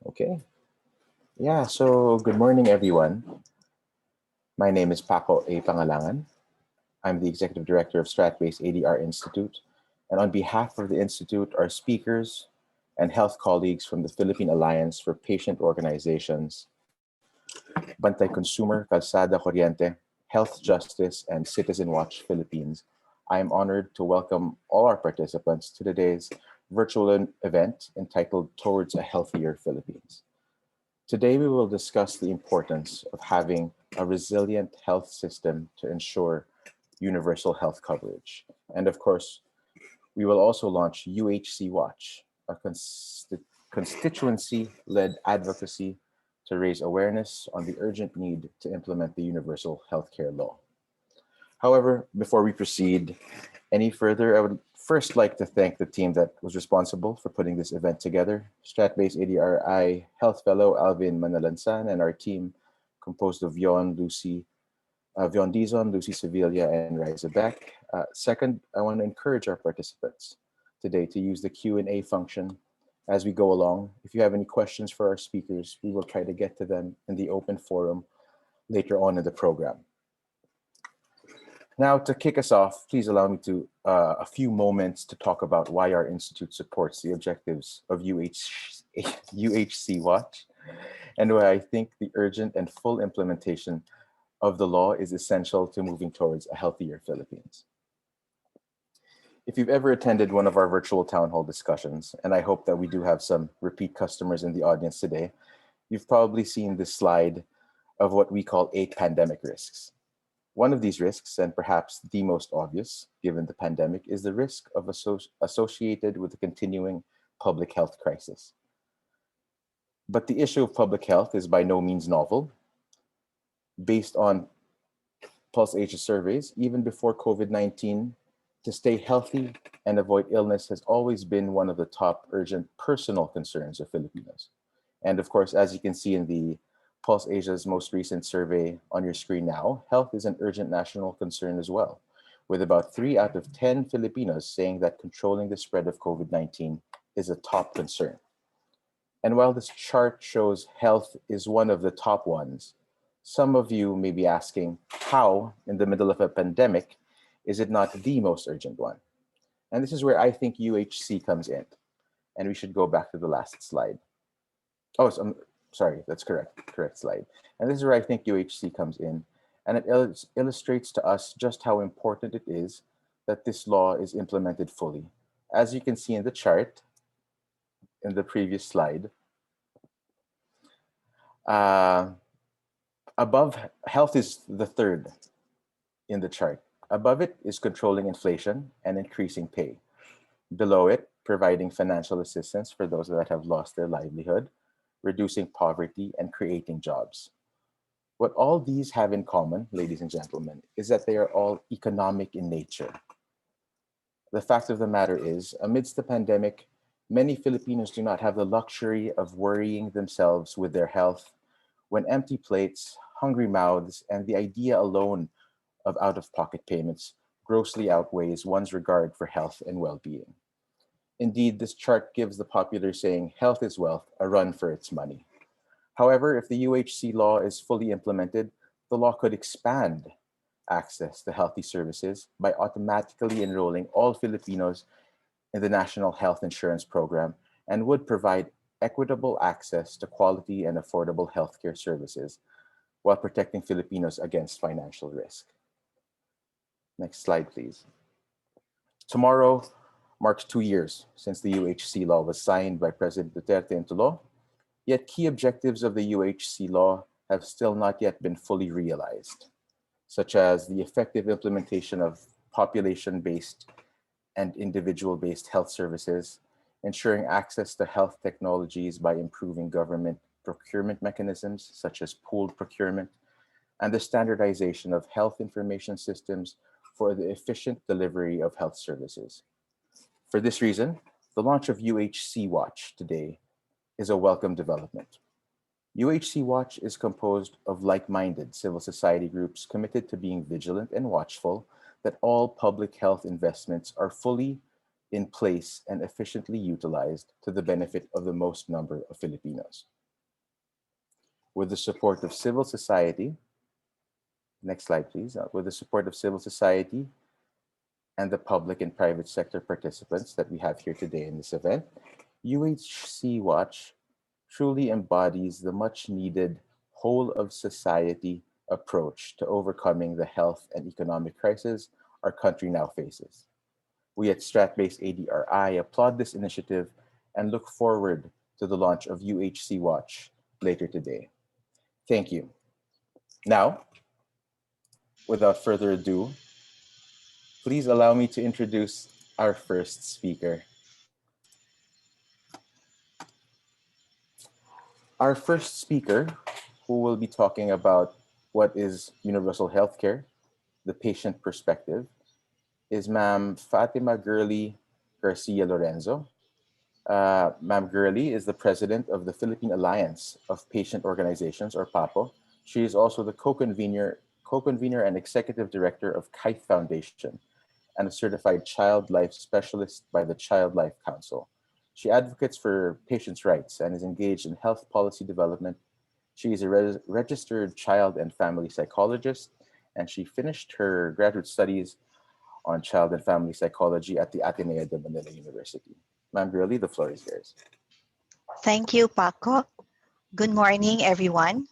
Okay. Yeah, so good morning, everyone. My name is Paco A. Pangalangan. I'm the Executive Director of Strat-Based ADR Institute. And on behalf of the Institute, our speakers and health colleagues from the Philippine Alliance for Patient Organizations, Bantay Consumer, Calzada Corriente, Health Justice, and Citizen Watch Philippines, I am honored to welcome all our participants to today's virtual event entitled Towards a Healthier Philippines. Today, we will discuss the importance of having a resilient health system to ensure universal health coverage. And of course, we will also launch UHC Watch, a constituency-led advocacy to raise awareness on the urgent need to implement the universal healthcare law. However, before we proceed any further, I would first like to thank the team that was responsible for putting this event together. Strat-based ADRi Health Fellow Alvin Manalansan and our team composed of Vion Dizon, Lucy Sevilla, and Riza Beck. Second, I want to encourage our participants today to use the Q&A function as we go along. If you have any questions for our speakers, we will try to get to them in the open forum later on in the program. Now, to kick us off, please allow me to a few moments to talk about why our institute supports the objectives of UHC Watch and why I think the urgent and full implementation of the law is essential to moving towards a healthier Philippines. If you've ever attended one of our virtual town hall discussions, and I hope that we do have some repeat customers in the audience today, you've probably seen this slide of what we call 8 pandemic risks. One of these risks, and perhaps the most obvious given the pandemic, is the risk of associated with the continuing public health crisis. But the issue of public health is by no means novel. Based on Pulse Asia surveys, even before COVID-19, to stay healthy and avoid illness has always been one of the top urgent personal concerns of Filipinos. And of course, as you can see in the Pulse Asia's most recent survey on your screen now, health is an urgent national concern as well, with about 3 out of 10 Filipinos saying that controlling the spread of COVID-19 is a top concern. And while this chart shows health is one of the top ones, some of you may be asking, how, in the middle of a pandemic, is it not the most urgent one? And this is where I think UHC comes in. And we should go back to the last slide. Oh, sorry, that's correct slide. And this is where I think UHC comes in. And it illustrates to us just how important it is that this law is implemented fully. As you can see in the chart, in the previous slide, above, health is the third in the chart. Above it is controlling inflation and increasing pay. Below it, providing financial assistance for those that have lost their livelihood, reducing poverty, and creating jobs. What all these have in common, ladies and gentlemen, is that they are all economic in nature. The fact of the matter is, amidst the pandemic, many Filipinos do not have the luxury of worrying themselves with their health when empty plates, hungry mouths, and the idea alone of out-of-pocket payments grossly outweighs one's regard for health and well-being. Indeed, this chart gives the popular saying, health is wealth, a run for its money. However, if the UHC law is fully implemented, the law could expand access to healthy services by automatically enrolling all Filipinos in the National Health Insurance Program and would provide equitable access to quality and affordable healthcare services while protecting Filipinos against financial risk. Next slide, please. Tomorrow marks 2 years since the UHC law was signed by President Duterte into law, yet key objectives of the UHC law have still not yet been fully realized, such as the effective implementation of population-based and individual-based health services, ensuring access to health technologies by improving government procurement mechanisms, such as pooled procurement, and the standardization of health information systems for the efficient delivery of health services. For this reason, the launch of UHC Watch today is a welcome development. UHC Watch is composed of like-minded civil society groups committed to being vigilant and watchful that all public health investments are fully in place and efficiently utilized to the benefit of the most number of Filipinos. with the support of civil society. Next slide, please. With the support of civil society and the public and private sector participants that we have here today in this event, UHC Watch truly embodies the much needed whole of society approach to overcoming the health and economic crisis our country now faces. We at Strat-based ADRi applaud this initiative and look forward to the launch of UHC Watch later today. Thank you. Now, without further ado, please allow me to introduce our first speaker. Our first speaker, who will be talking about what is universal healthcare, the patient perspective, is Ma'am Fatima Gurley Garcia Lorenzo. Ma'am Gurley is the president of the Philippine Alliance of Patient Organizations, or PAPO. She is also the co-convener and executive director of Kite Foundation and a certified child life specialist by the Child Life Council. She advocates for patients' rights and is engaged in health policy development. She is a registered child and family psychologist, and she finished her graduate studies on child and family psychology at the Ateneo de Manila University. Ma'am Gurley, the floor is yours. Thank you, Paco. Good morning, everyone.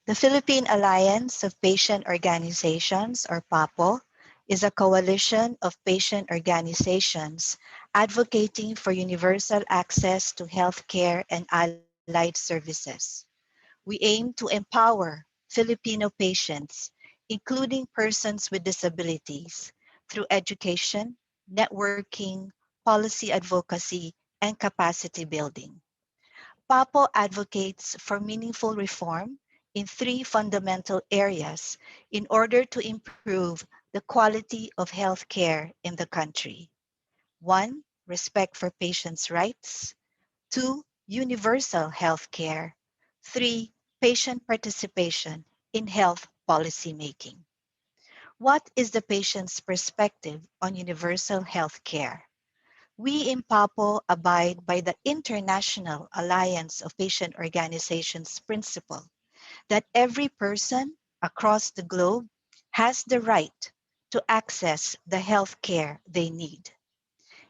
The Philippine Alliance of Patient Organizations, or PAPO, is a coalition of patient organizations advocating for universal access to healthcare and allied services. We aim to empower Filipino patients, including persons with disabilities, through education, networking, policy advocacy, and capacity building. PAPO advocates for meaningful reform in three fundamental areas in order to improve the quality of healthcare in the country. One, respect for patients' rights. Two, universal healthcare. Three, patient participation in health policymaking. What is the patient's perspective on universal healthcare? We in PAPO abide by the International Alliance of Patient Organizations principle that every person across the globe has the right to access the health care they need.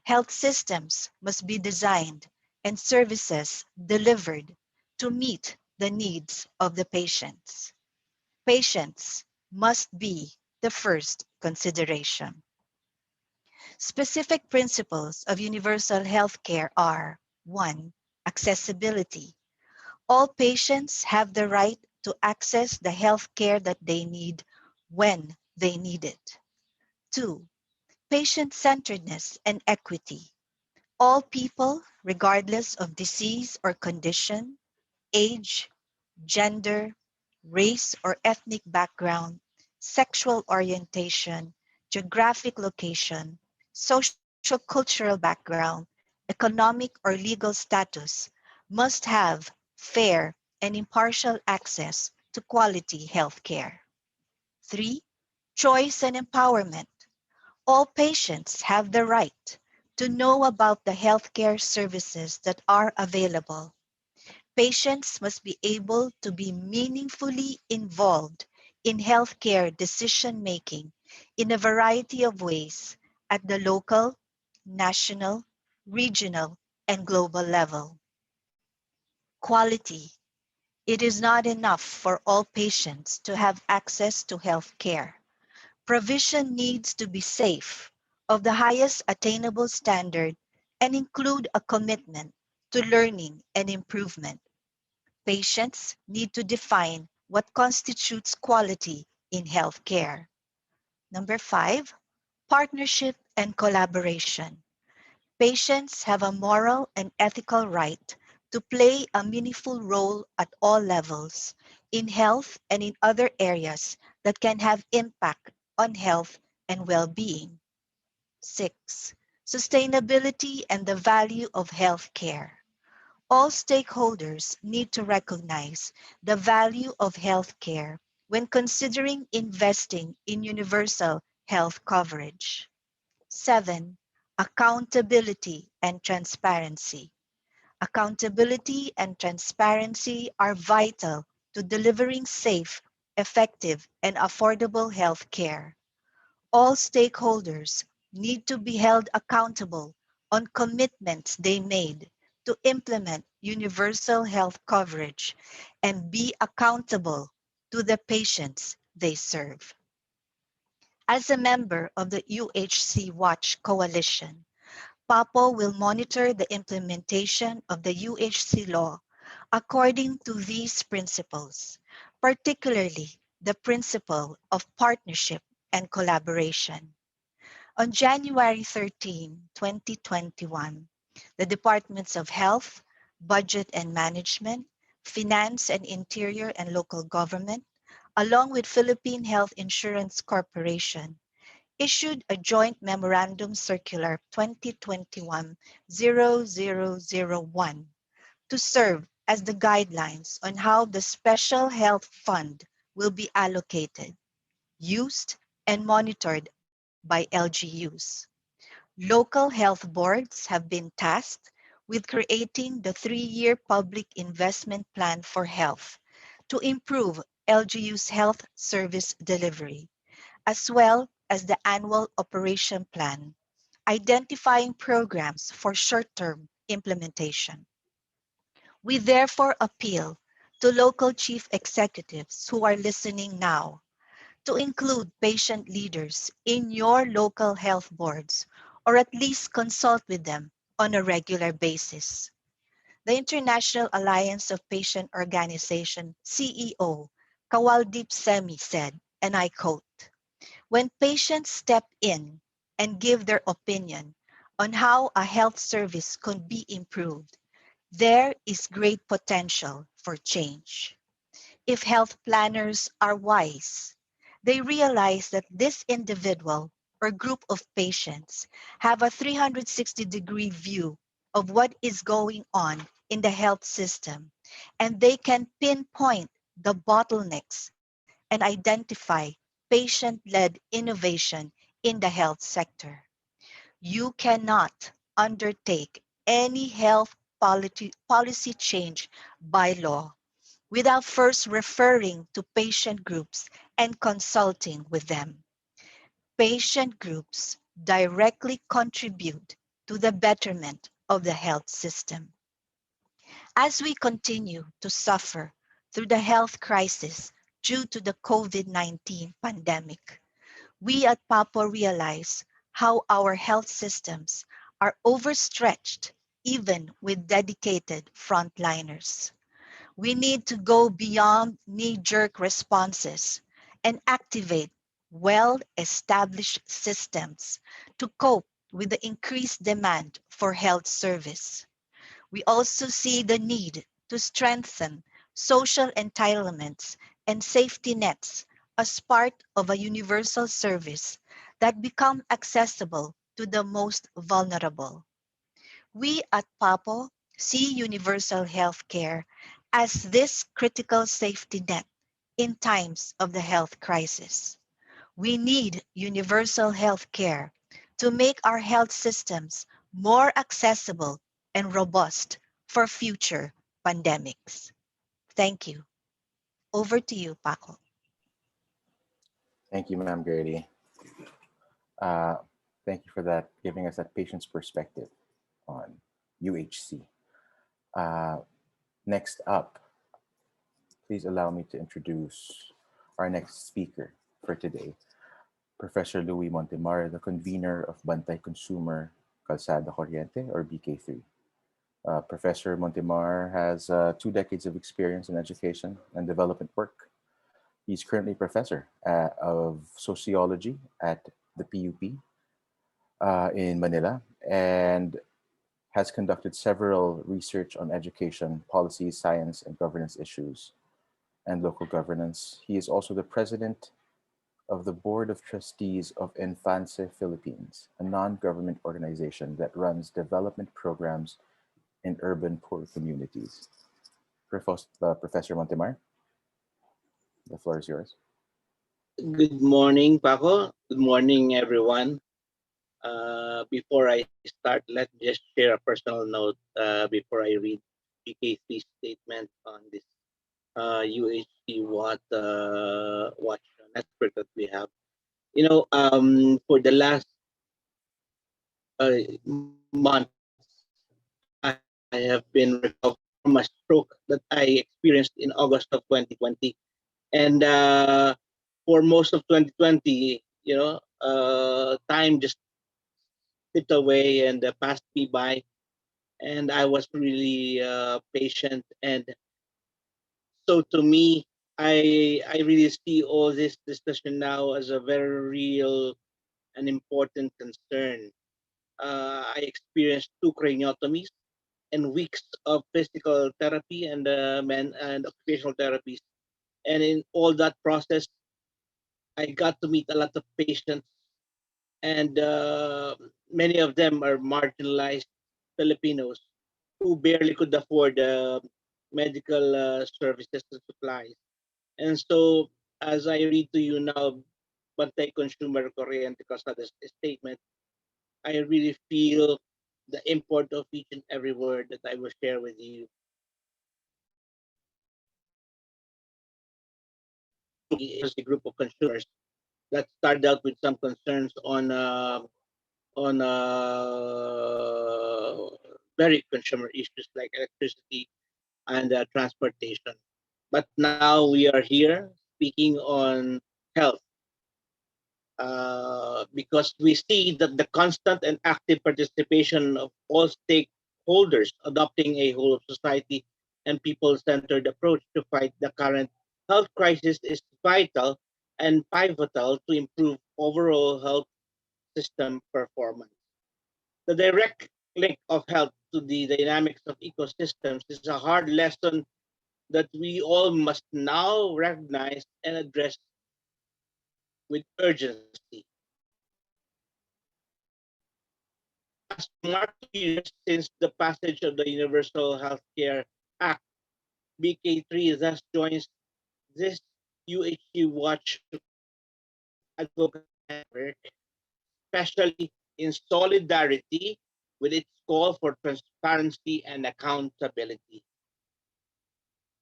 Health systems must be designed and services delivered to meet the needs of the patients. Patients must be the first consideration. Specific principles of universal healthcare are: 1. Accessibility. All patients have the right to access the healthcare that they need when they need it. 2. Patient-centeredness and equity. All people, regardless of disease or condition, age, gender, race or ethnic background, sexual orientation, geographic location, social-cultural background, economic or legal status, must have fair and impartial access to quality health care. 3. Choice and empowerment. All patients have the right to know about the healthcare services that are available. Patients must be able to be meaningfully involved in healthcare decision-making in a variety of ways at the local, national, regional, and global level. Quality. It is not enough for all patients to have access to health care. Provision needs to be safe, of the highest attainable standard, and include a commitment to learning and improvement. Patients need to define what constitutes quality in health care. Number 5, partnership and collaboration. Patients have a moral and ethical right to play a meaningful role at all levels in health and in other areas that can have impact on health and well-being. 6, sustainability and the value of health care. All stakeholders need to recognize the value of health care when considering investing in universal health coverage. 7, accountability and transparency. Accountability and transparency are vital to delivering safe, effective, and affordable health care. All stakeholders need to be held accountable on commitments they made to implement universal health coverage and be accountable to the patients they serve. As a member of the UHC Watch Coalition, PAPO will monitor the implementation of the UHC law according to these principles, particularly the principle of partnership and collaboration. On January 13, 2021, the Departments of Health, Budget and Management, Finance and Interior and Local Government, along with Philippine Health Insurance Corporation, issued a joint memorandum circular 2021-0001 to serve as the guidelines on how the Special Health Fund will be allocated, used, and monitored by LGUs. Local health boards have been tasked with creating the 3-year public investment plan for health to improve LGU's health service delivery, as well as the annual operation plan, identifying programs for short-term implementation. We therefore appeal to local chief executives who are listening now to include patient leaders in your local health boards or at least consult with them on a regular basis. The International Alliance of Patient Organization CEO Kawaldeep Semi said, and I quote, "When patients step in and give their opinion on how a health service could be improved, there is great potential for change. If health planners are wise, they realize that this individual or group of patients have a 360-degree view of what is going on in the health system, and they can pinpoint the bottlenecks and identify patient-led innovation in the health sector. You cannot undertake any health policy change by law without first referring to patient groups and consulting with them. Patient groups directly contribute to the betterment of the health system. As we continue to suffer through the health crisis due to the COVID-19 pandemic, we at PAPO realize how our health systems are overstretched even with dedicated frontliners. We need to go beyond knee-jerk responses and activate well-established systems to cope with the increased demand for health service. We also see the need to strengthen social entitlements and safety nets as part of a universal service that become accessible to the most vulnerable. We at PAPO see universal health care as this critical safety net in times of the health crisis. We need universal health care to make our health systems more accessible and robust for future pandemics. Thank you. Over to you, Paco. Thank you, Ma'am Grady. Uh, Thank you for that, giving us that patient's perspective on UHC. Uh, Next up, please allow me to introduce our next speaker for today, Professor Louis Montemar, the convener of Bantay Consumer Calzada Corriente, or BK3. Professor Montemar has 2 decades of experience in education and development work. He's currently professor of sociology at the PUP in Manila and has conducted several research on education, policy, science, and governance issues and local governance. He is also the president of the Board of Trustees of Infance Philippines, a non-government organization that runs development programs in urban poor communities. Professor Montemar, the floor is yours. Good morning, Paco. Good morning, everyone. Before I start, let's just share a personal note before I read PK3's statement on this UHC watch network that we have. For the last months, I have been recovering from a stroke that I experienced in August of 2020, and for most of 2020, time just slipped away and passed me by, and I was really patient. And so to me, I really see all this discussion now as a very real and important concern. I experienced two craniotomies and weeks of physical therapy and occupational therapies. And in all that process, I got to meet a lot of patients, and many of them are marginalized Filipinos who barely could afford medical services and supplies. And so, as I read to you now, Bantay Consumer Corriente Calzadas statement, I really feel the import of each and every word that I will share with you. Is a group of consumers that started out with some concerns on very consumer issues like electricity and transportation. But now we are here speaking on health, because we see that the constant and active participation of all stakeholders adopting a whole of society and people-centered approach to fight the current health crisis is vital and pivotal to improve overall health system performance. The direct link of health to the dynamics of ecosystems is a hard lesson that we all must now recognize and address with urgency. As we mark 2 years since the passage of the Universal Healthcare Act, BK3 thus joins this UHC Watch advocacy network, especially in solidarity with its call for transparency and accountability.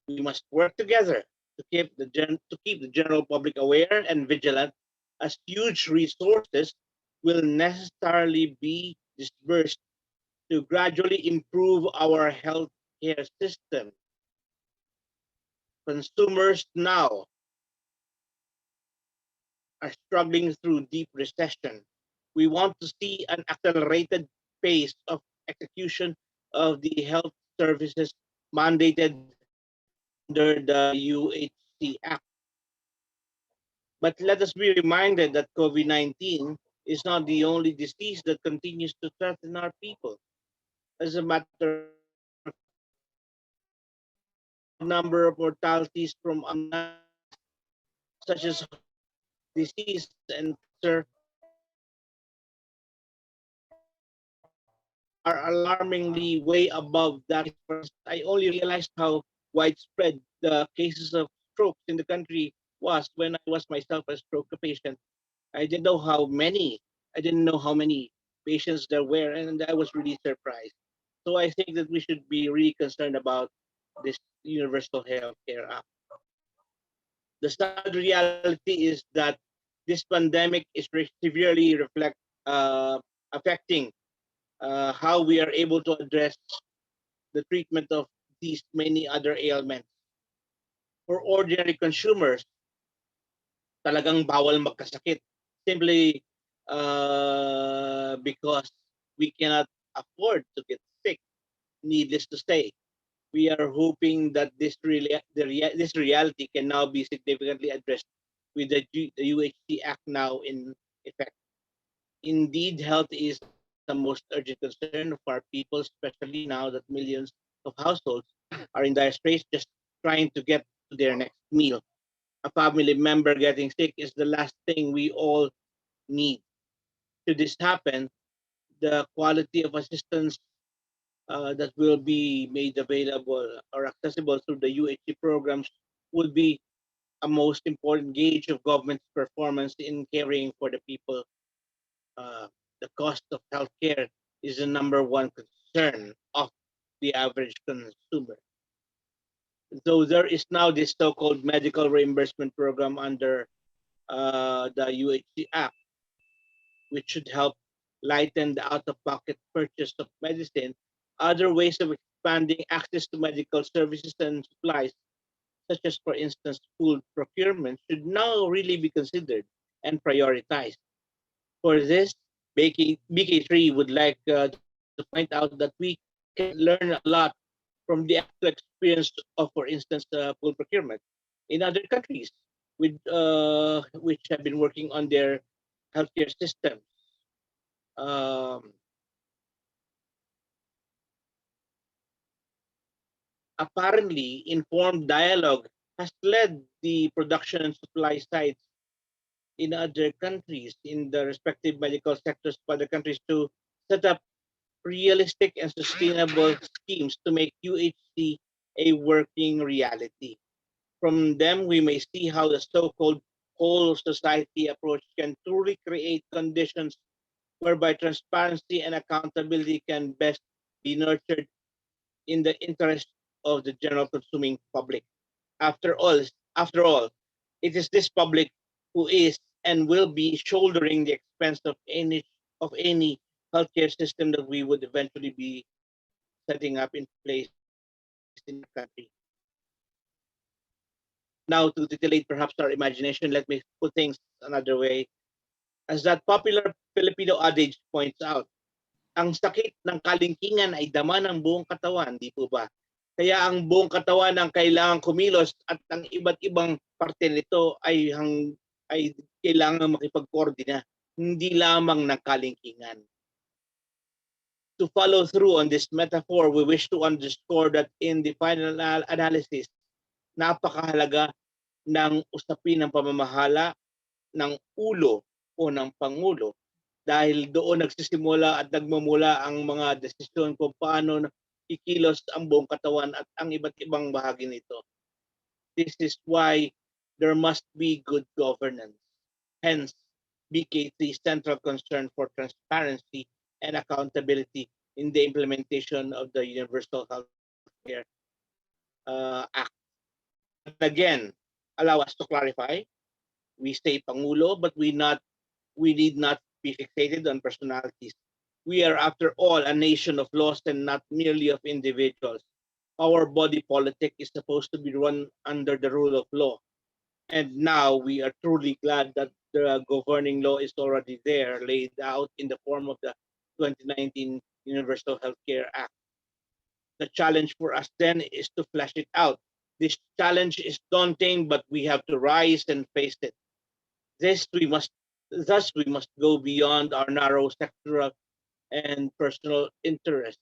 We must work together to keep the general public aware and vigilant, as huge resources will necessarily be disbursed to gradually improve our healthcare system. Consumers now are struggling through deep recession. We want to see an accelerated pace of execution of the health services mandated under the UHC Act. But let us be reminded that COVID-19 is not the only disease that continues to threaten our people. As a matter of fact, the number of mortalities from other such as disease and cancer are alarmingly way above that. I only realized how widespread the cases of strokes in the country was when I was myself a stroke patient. I didn't know how many. I didn't know how many patients there were, and I was really surprised. So I think that we should be really concerned about this Universal Healthcare Act. The sad reality is that this pandemic is severely affecting how we are able to address the treatment of these many other ailments. For ordinary consumers, talagang bawal magkasakit simply because we cannot afford to get sick. Needless to say, we are hoping that this reality can now be significantly addressed with the UHC Act now in effect. Indeed, health is the most urgent concern of our people, especially now that millions of households are in dire straits just trying to get to their next meal. A family member getting sick is the last thing we all need. Should this happen, the quality of assistance that will be made available or accessible through the UHC programs would be a most important gauge of government's performance in caring for the people. uh, the cost of healthcare is the number one concern of the average consumer. So there is now this so-called medical reimbursement program under the UHC Act, which should help lighten the out-of-pocket purchase of medicine. Other ways of expanding access to medical services and supplies, such as, for instance, food procurement, should now really be considered and prioritized. For this, BK3 would like to point out that we can learn a lot from the actual experience of, for instance, food procurement in other countries with which have been working on their healthcare systems. Um, Apparently, informed dialogue has led the production and supply sides in other countries, in the respective medical sectors of other countries, to set up realistic and sustainable schemes to make UHC a working reality. From them, we may see how the so-called whole society approach can truly create conditions whereby transparency and accountability can best be nurtured in the interest of the general consuming public. After all, after all, it is this public who is and will be shouldering the expense of any healthcare system that we would eventually be setting up in place in the country. Now, to titillate perhaps our imagination, let me put things another way. As that popular Filipino adage points out, ang sakit ng kalingkingan ay dama ng buong katawan, di po ba? Kaya ang buong katawan ang kailangang kumilos at ang iba't ibang parte nito ay kailangan makipag-coordinate, hindi lamang ng kalingkingan. To follow through on this metaphor, we wish to underscore that in the final analysis, napakahalaga ng usapin ng pamamahala ng ulo o ng pangulo, dahil doon nagsisimula at nagmumula ang mga desisyon kung paano ikilos ang buong katawan at ang iba't ibang bahagi nito. This is why there must be good governance. Hence, BK3's central concern for transparency and accountability in the implementation of the Universal Healthcare Act. And again, allow us to clarify. We say Pangulo, but we need not be fixated on personalities. We are, after all, a nation of laws and not merely of individuals. Our body politic is supposed to be run under the rule of law. And now we are truly glad that the governing law is already there, laid out in the form of the 2019 Universal Healthcare Act. The challenge for us then is to flesh it out. This challenge is daunting, but we have to rise and face it. Thus, we must go beyond our narrow sectoral and personal interests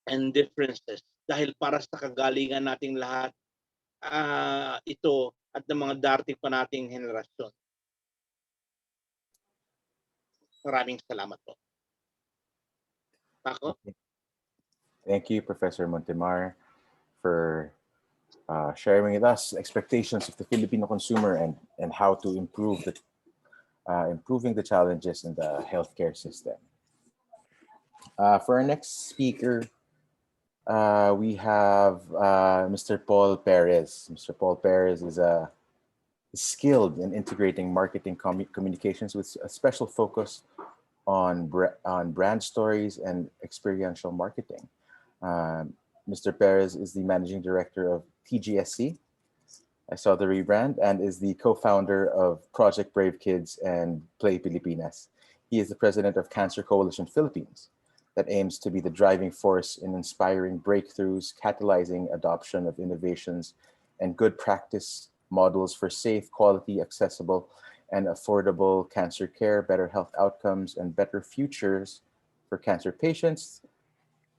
and differences. Dahil para sa kagalingan nating lahat, ito at ng mga darating pa nating henerasyon. Maraming salamat po. Paco? Thank you, Professor Montemar, for sharing with us expectations of the Filipino consumer and how to improve improving the challenges in the healthcare system. For our next speaker, we have Mr. Paul Perez. Mr. Paul Perez is skilled in integrating marketing communications with a special focus on brand stories and experiential marketing. Mr. Perez is the managing director of TGSC. I saw the rebrand, and is the co-founder of Project Brave Kids and Play Pilipinas. He is the president of Cancer Coalition Philippines, that aims to be the driving force in inspiring breakthroughs, catalyzing adoption of innovations and good practice models for safe, quality, accessible, and affordable cancer care, better health outcomes, and better futures for cancer patients,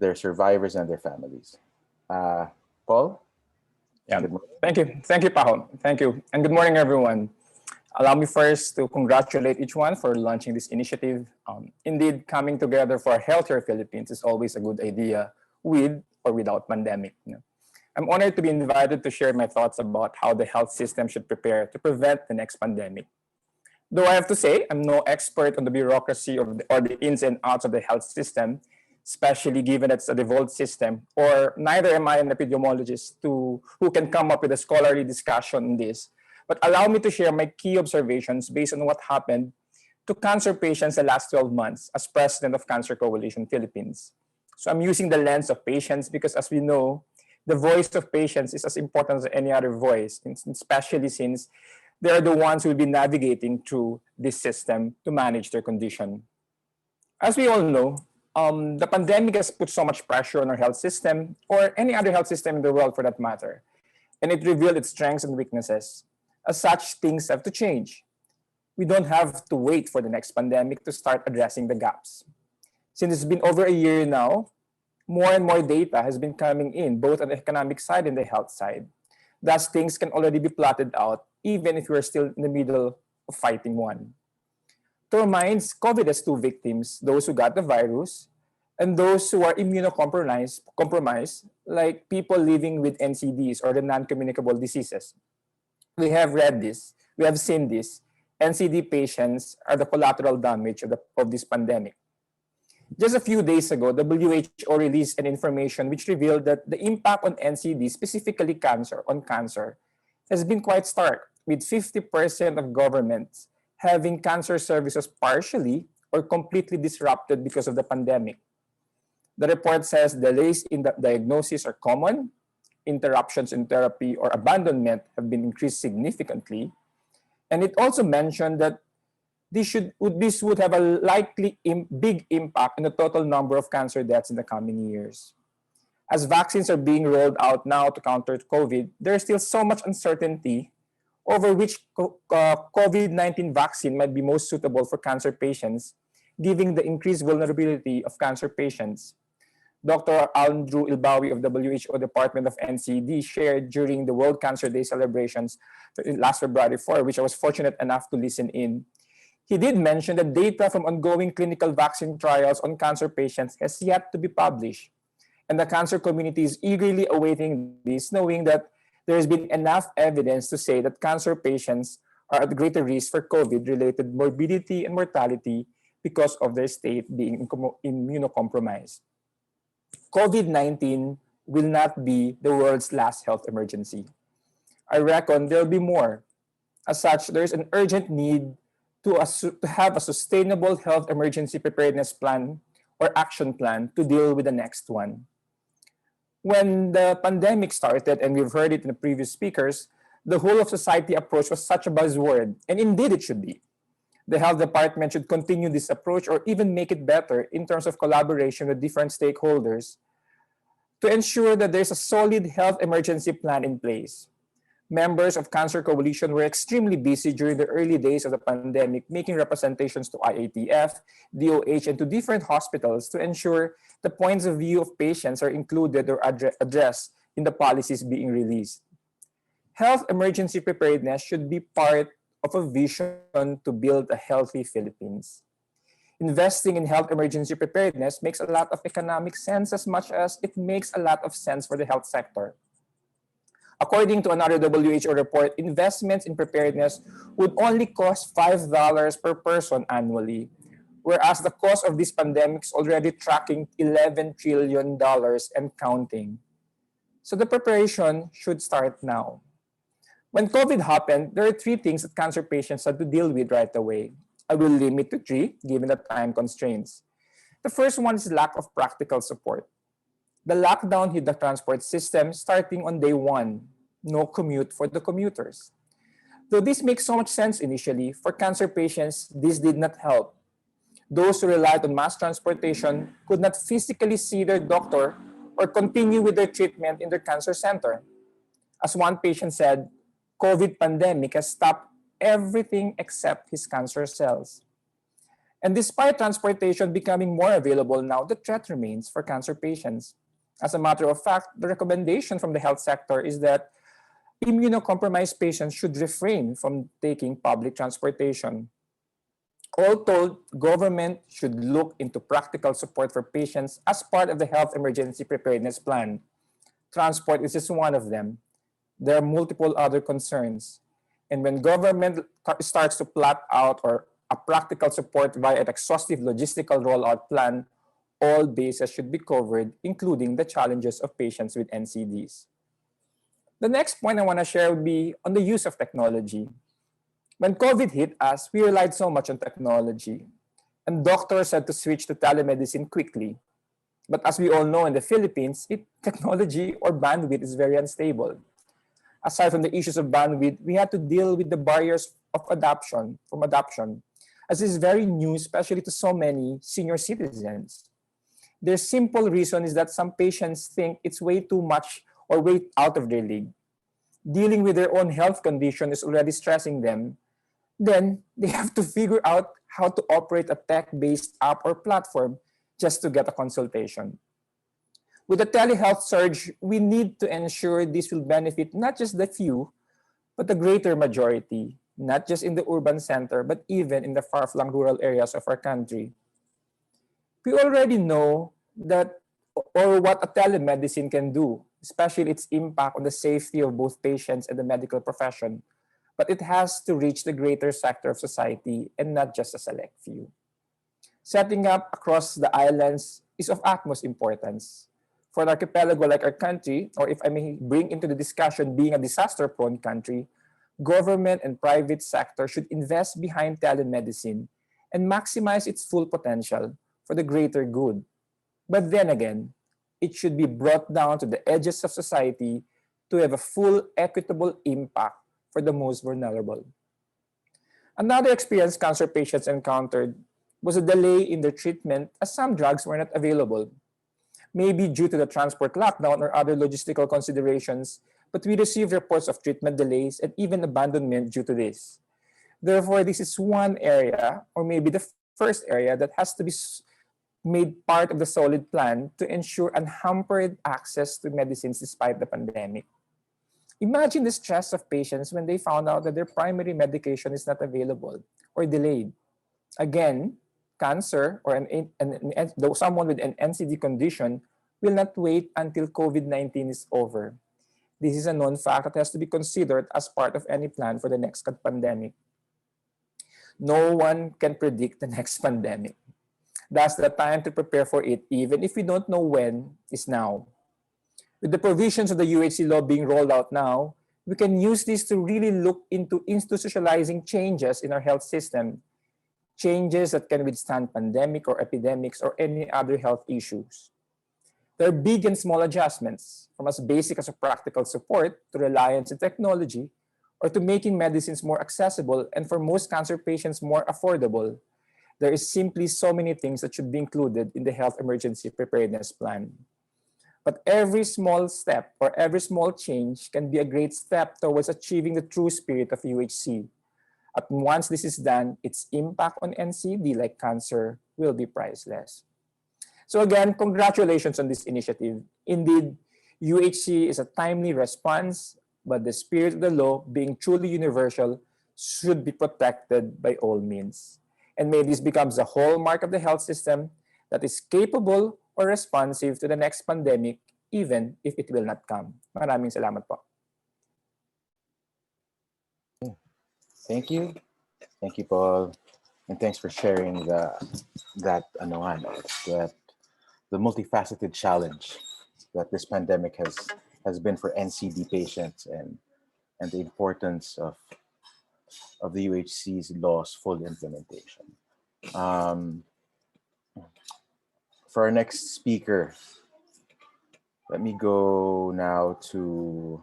their survivors, and their families. Paul? Yeah, thank you, Paco. Thank you, and good morning, everyone. Allow me first to congratulate each one for launching this initiative. Indeed, coming together for a healthier Philippines is always a good idea, with or without pandemic. I'm honored to be invited to share my thoughts about how the health system should prepare to prevent the next pandemic. Though I have to say, I'm no expert on the bureaucracy or the ins and outs of the health system, especially given it's a devolved system, or neither am I an epidemiologist who can come up with a scholarly discussion on this. But allow me to share my key observations based on what happened to cancer patients the last 12 months as president of Cancer Coalition Philippines. So I'm using the lens of patients because, as we know, the voice of patients is as important as any other voice, especially since they're the ones who will be navigating through this system to manage their condition. As we all know, the pandemic has put so much pressure on our health system, or any other health system in the world for that matter, and it revealed its strengths and weaknesses. As such, things have to change. We don't have to wait for the next pandemic to start addressing the gaps. Since it's been over a year now, more and more data has been coming in, both on the economic side and the health side. Thus, things can already be plotted out, even if we're still in the middle of fighting one. To our minds, COVID has two victims, those who got the virus and those who are immunocompromised, like people living with NCDs or the non-communicable diseases. We have read this, we have seen this. NCD patients are the collateral damage of this pandemic. Just a few days ago, WHO released an information which revealed that the impact on NCD, specifically cancer, has been quite stark, with 50% of governments having cancer services partially or completely disrupted because of the pandemic. The report says delays in the diagnosis are common, interruptions in therapy or abandonment have been increased significantly, and it also mentioned that this would have a likely big impact on the total number of cancer deaths in the coming years. As vaccines are being rolled out now to counter COVID, there is still so much uncertainty over which COVID-19 vaccine might be most suitable for cancer patients, given the increased vulnerability of cancer patients. Dr. Andrew Ilbawi of WHO Department of NCD shared during the World Cancer Day celebrations last February 4, which I was fortunate enough to listen in. He did mention that data from ongoing clinical vaccine trials on cancer patients has yet to be published. And the cancer community is eagerly awaiting this, knowing that there has been enough evidence to say that cancer patients are at greater risk for COVID-related morbidity and mortality because of their state being immunocompromised. COVID-19 will not be the world's last health emergency. I reckon there'll be more. As such, there's an urgent need to have a sustainable health emergency preparedness plan or action plan to deal with the next one. When the pandemic started, and we've heard it in the previous speakers, the whole of society approach was such a buzzword, and indeed it should be. The health department should continue this approach or even make it better in terms of collaboration with different stakeholders to ensure that there's a solid health emergency plan in place. Members of Cancer Coalition were extremely busy during the early days of the pandemic, making representations to IATF, DOH, and to different hospitals to ensure the points of view of patients are included or addressed in the policies being released. Health emergency preparedness should be part of a vision to build a healthy Philippines. Investing in health emergency preparedness makes a lot of economic sense as much as it makes a lot of sense for the health sector. According to another WHO report, investments in preparedness would only cost $5 per person annually, whereas the cost of this pandemic is already tracking $11 trillion and counting. So the preparation should start now. When COVID happened, there are three things that cancer patients had to deal with right away. I will limit to three, given the time constraints. The first one is lack of practical support. The lockdown hit the transport system starting on day one. No commute for the commuters. Though this makes so much sense initially, for cancer patients, this did not help. Those who relied on mass transportation could not physically see their doctor or continue with their treatment in their cancer center. As one patient said, COVID pandemic has stopped everything except his cancer cells. And despite transportation becoming more available now, the threat remains for cancer patients. As a matter of fact, the recommendation from the health sector is that immunocompromised patients should refrain from taking public transportation. All told, government should look into practical support for patients as part of the health emergency preparedness plan. Transport is just one of them. There are multiple other concerns. And when government starts to plot out or a practical support via an exhaustive logistical rollout plan, all bases should be covered, including the challenges of patients with NCDs. The next point I want to share would be on the use of technology. When COVID hit us, we relied so much on technology, and doctors had to switch to telemedicine quickly. But as we all know in the Philippines, technology or bandwidth is very unstable. Aside from the issues of bandwidth, we had to deal with the barriers of adoption, as it is very new, especially to so many senior citizens. Their simple reason is that some patients think it's way too much or way out of their league. Dealing with their own health condition is already stressing them. Then they have to figure out how to operate a tech-based app or platform just to get a consultation. With the telehealth surge, we need to ensure this will benefit not just the few, but the greater majority, not just in the urban center, but even in the far-flung rural areas of our country. We already know that or what a telemedicine can do, especially its impact on the safety of both patients and the medical profession, but it has to reach the greater sector of society and not just a select few. Setting up across the islands is of utmost importance. For an archipelago like our country, or if I may bring into the discussion being a disaster-prone country, government and private sector should invest behind telemedicine and maximize its full potential for the greater good. But then again, it should be brought down to the edges of society to have a full equitable impact for the most vulnerable. Another experience cancer patients encountered was a delay in their treatment as some drugs were not available. Maybe due to the transport lockdown or other logistical considerations, but we received reports of treatment delays and even abandonment due to this. Therefore, this is one area, or maybe the first area, that has to be made part of the solid plan to ensure unhampered access to medicines despite the pandemic. Imagine the stress of patients when they found out that their primary medication is not available or delayed. Again, cancer or someone with an NCD condition will not wait until COVID-19 is over. This is a known fact that has to be considered as part of any plan for the next pandemic. No one can predict the next pandemic. Thus, the time to prepare for it, even if we don't know when, is now. With the provisions of the UHC law being rolled out now, we can use this to really look into institutionalizing changes in our health system, changes that can withstand pandemic or epidemics or any other health issues. There are big and small adjustments, from as basic as a practical support to reliance on technology, or to making medicines more accessible and for most cancer patients more affordable. There is simply so many things that should be included in the health emergency preparedness plan. But every small step or every small change can be a great step towards achieving the true spirit of UHC. And once this is done, its impact on NCD, like cancer, will be priceless. So again, congratulations on this initiative. Indeed, UHC is a timely response, but the spirit of the law, being truly universal, should be protected by all means. And may this becomes a hallmark of the health system that is capable or responsive to the next pandemic, even if it will not come. Maraming salamat po. Thank you. Thank you, Paul. And thanks for sharing the multifaceted challenge that this pandemic has been for NCD patients and the importance of the UHC's law's full implementation. For our next speaker, let me go now to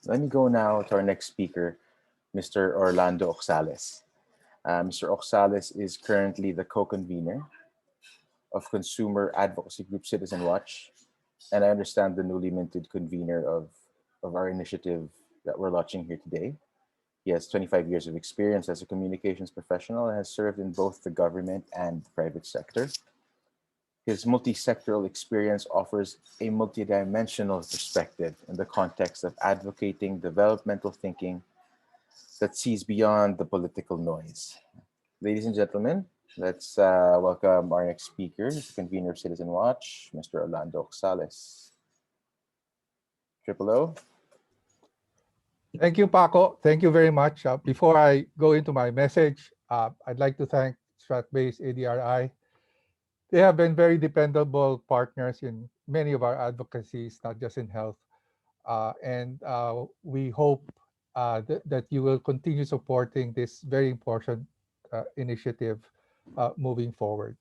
our next speaker, Mr. Orlando Oxales. Mr. Oxales is currently the co-convener of consumer advocacy group Citizen Watch, and I understand the newly minted convener of our initiative that we're launching here today. He has 25 years of experience as a communications professional and has served in both the government and private sector. His multi-sectoral experience offers a multidimensional perspective in the context of advocating developmental thinking that sees beyond the political noise. Ladies and gentlemen, let's welcome our next speaker, the convener of Citizen Watch, Mr. Orlando Oxales. Triple O. Thank you, Paco. Thank you very much. Before I go into my message, I'd like to thank strat-based ADRi. They have been very dependable partners in many of our advocacies, not just in health. And we hope that you will continue supporting this very important initiative moving forward.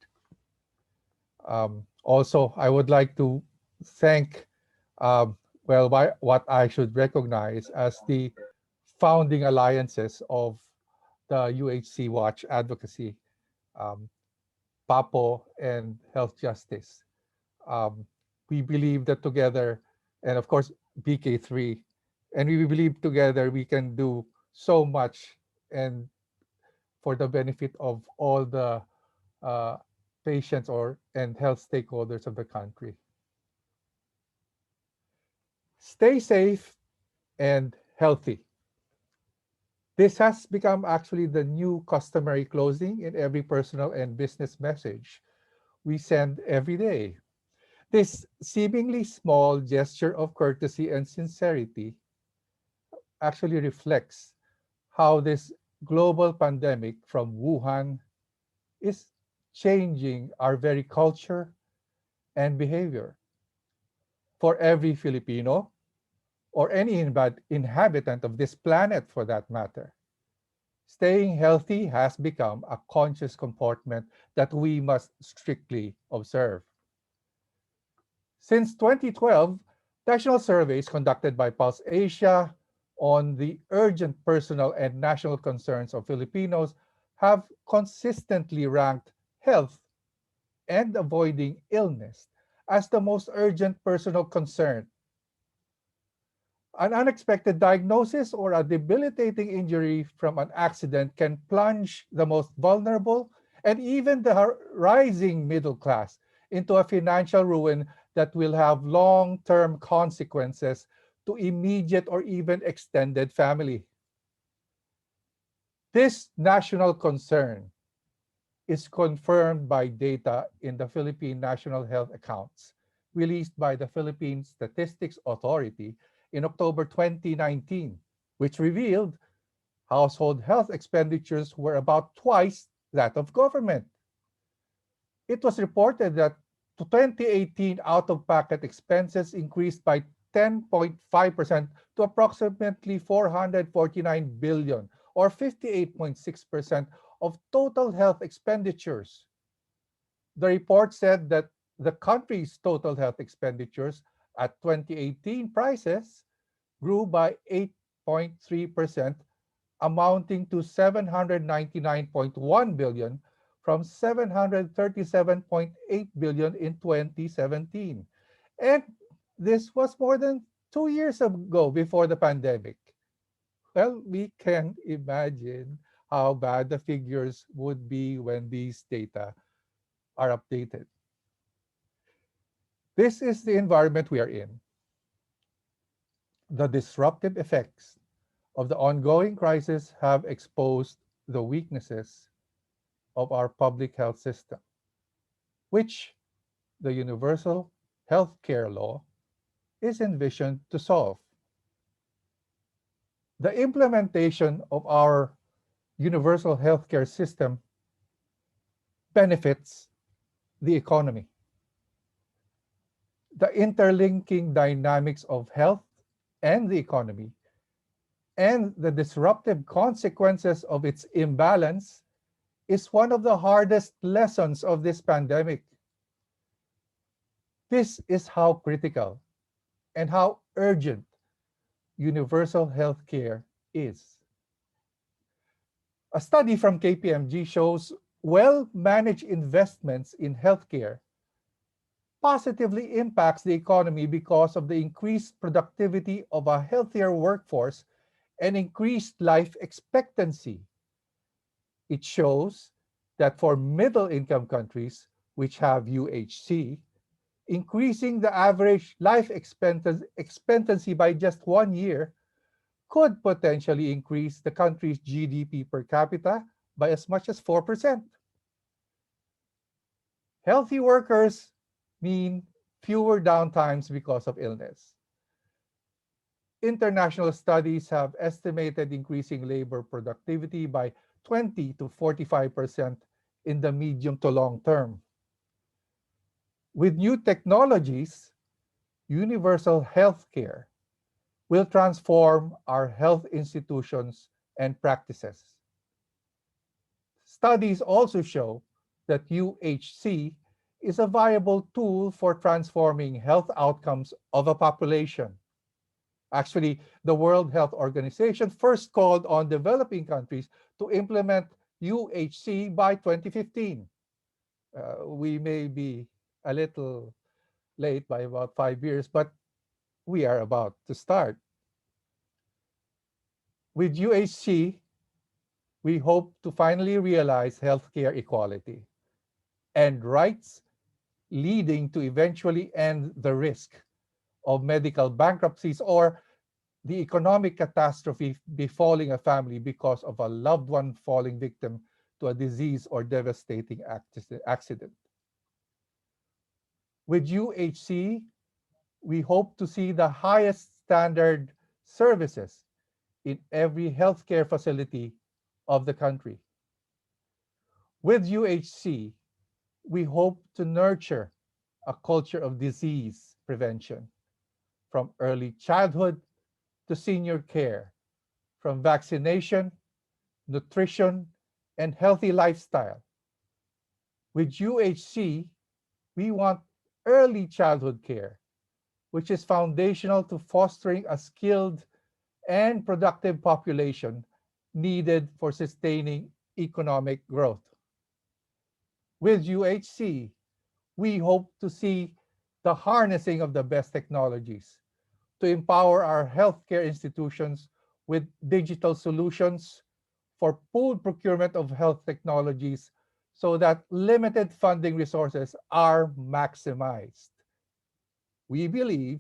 Also, I would like to thank, what I should recognize as the founding alliances of the UHC Watch Advocacy, um, PAPO, and Health Justice. Um, we believe that together, and of course, BK3, and we believe together we can do so much and for the benefit of all the uh, patients and health stakeholders of the country. Stay safe and healthy. This has become actually the new customary closing in every personal and business message we send every day. This seemingly small gesture of courtesy and sincerity actually reflects how this global pandemic from Wuhan is changing our very culture and behavior. For every Filipino, or any inhabitant of this planet for that matter, staying healthy has become a conscious comportment that we must strictly observe. Since 2012, national surveys conducted by Pulse Asia on the urgent personal and national concerns of Filipinos have consistently ranked health and avoiding illness as the most urgent personal concern. An unexpected diagnosis or a debilitating injury from an accident can plunge the most vulnerable and even the rising middle class into a financial ruin that will have long-term consequences to immediate or even extended family. This national concern is confirmed by data in the Philippine National Health Accounts released by the Philippine Statistics Authority in October 2019, which revealed household health expenditures were about twice that of government. It was reported that 2018 out-of-pocket expenses increased by 10.5% to approximately 449 billion, or 58.6% of total health expenditures. The report said that the country's total health expenditures at 2018 prices grew by 8.3%, amounting to 799.1 billion from 737.8 billion in 2017. And this was more than 2 years ago before the pandemic. Well, we can imagine how bad the figures would be when these data are updated. This is the environment we are in. The disruptive effects of the ongoing crisis have exposed the weaknesses of our public health system, which the Universal Health Care Law is envisioned to solve. The implementation of our universal healthcare system benefits the economy. The interlinking dynamics of health and the economy and the disruptive consequences of its imbalance is one of the hardest lessons of this pandemic. This is how critical and how urgent universal health care is. A study from KPMG shows well-managed investments in healthcare positively impacts the economy because of the increased productivity of a healthier workforce and increased life expectancy. It shows that for middle-income countries, which have UHC, increasing the average life expectancy by just 1 year could potentially increase the country's GDP per capita by as much as 4%. Healthy workers mean fewer downtimes because of illness. International studies have estimated increasing labor productivity by 20 to 45% in the medium to long term. With new technologies, universal healthcare will transform our health institutions and practices. Studies also show that UHC is a viable tool for transforming health outcomes of a population. Actually, the World Health Organization first called on developing countries to implement UHC by 2015. We may be a little late by about 5 years, but we are about to start. With UHC, we hope to finally realize healthcare equality and rights, leading to eventually end the risk of medical bankruptcies or the economic catastrophe befalling a family because of a loved one falling victim to a disease or devastating accident. With UHC, we hope to see the highest standard services in every healthcare facility of the country. With UHC, we hope to nurture a culture of disease prevention, from early childhood to senior care, from vaccination, nutrition, and healthy lifestyle. With UHC, we want early childhood care, which is foundational to fostering a skilled and productive population needed for sustaining economic growth. With UHC, we hope to see the harnessing of the best technologies to empower our healthcare institutions with digital solutions for pooled procurement of health technologies so that limited funding resources are maximized. We believe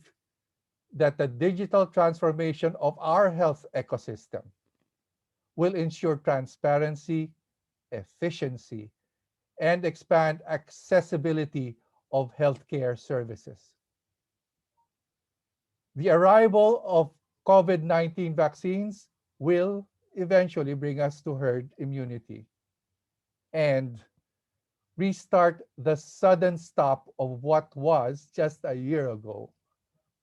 that the digital transformation of our health ecosystem will ensure transparency, efficiency, and expand accessibility of healthcare services. The arrival of COVID-19 vaccines will eventually bring us to herd immunity and restart the sudden stop of what was just a year ago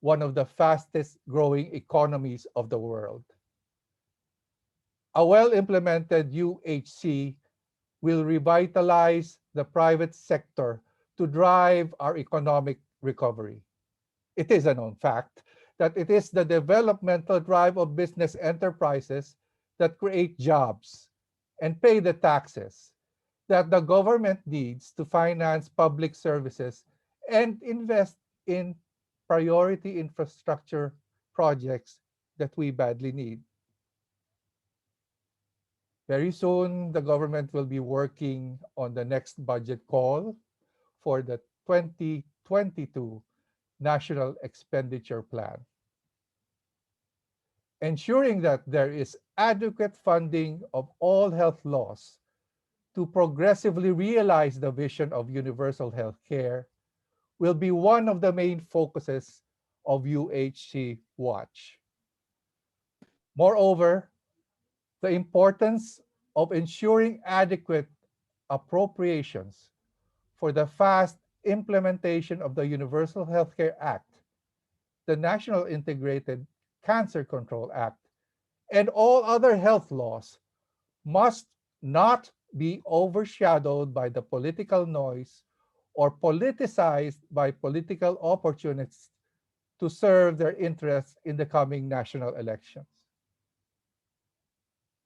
one of the fastest growing economies of the world. A well-implemented UHC will revitalize the private sector to drive our economic recovery. It is a known fact that it is the developmental drive of business enterprises that create jobs and pay the taxes that the government needs to finance public services and invest in priority infrastructure projects that we badly need. Very soon, the government will be working on the next budget call for the 2022 National Expenditure Plan, ensuring that there is adequate funding of all health laws to progressively realize the vision of universal health care will be one of the main focuses of UHC Watch. Moreover, the importance of ensuring adequate appropriations for the fast implementation of the Universal Healthcare Act, the National Integrated Cancer Control Act, and all other health laws must not be overshadowed by the political noise or politicized by political opportunists to serve their interests in the coming national elections.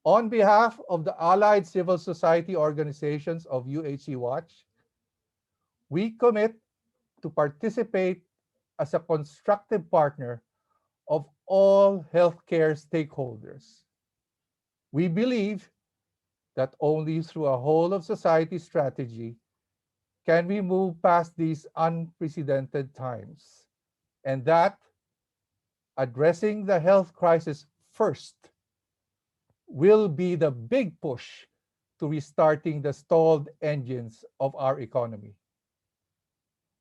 On behalf of the allied civil society organizations of UHC Watch, we commit to participate as a constructive partner of all healthcare stakeholders. We believe that only through a whole of society strategy can we move past these unprecedented times, and that addressing the health crisis first will be the big push to restarting the stalled engines of our economy.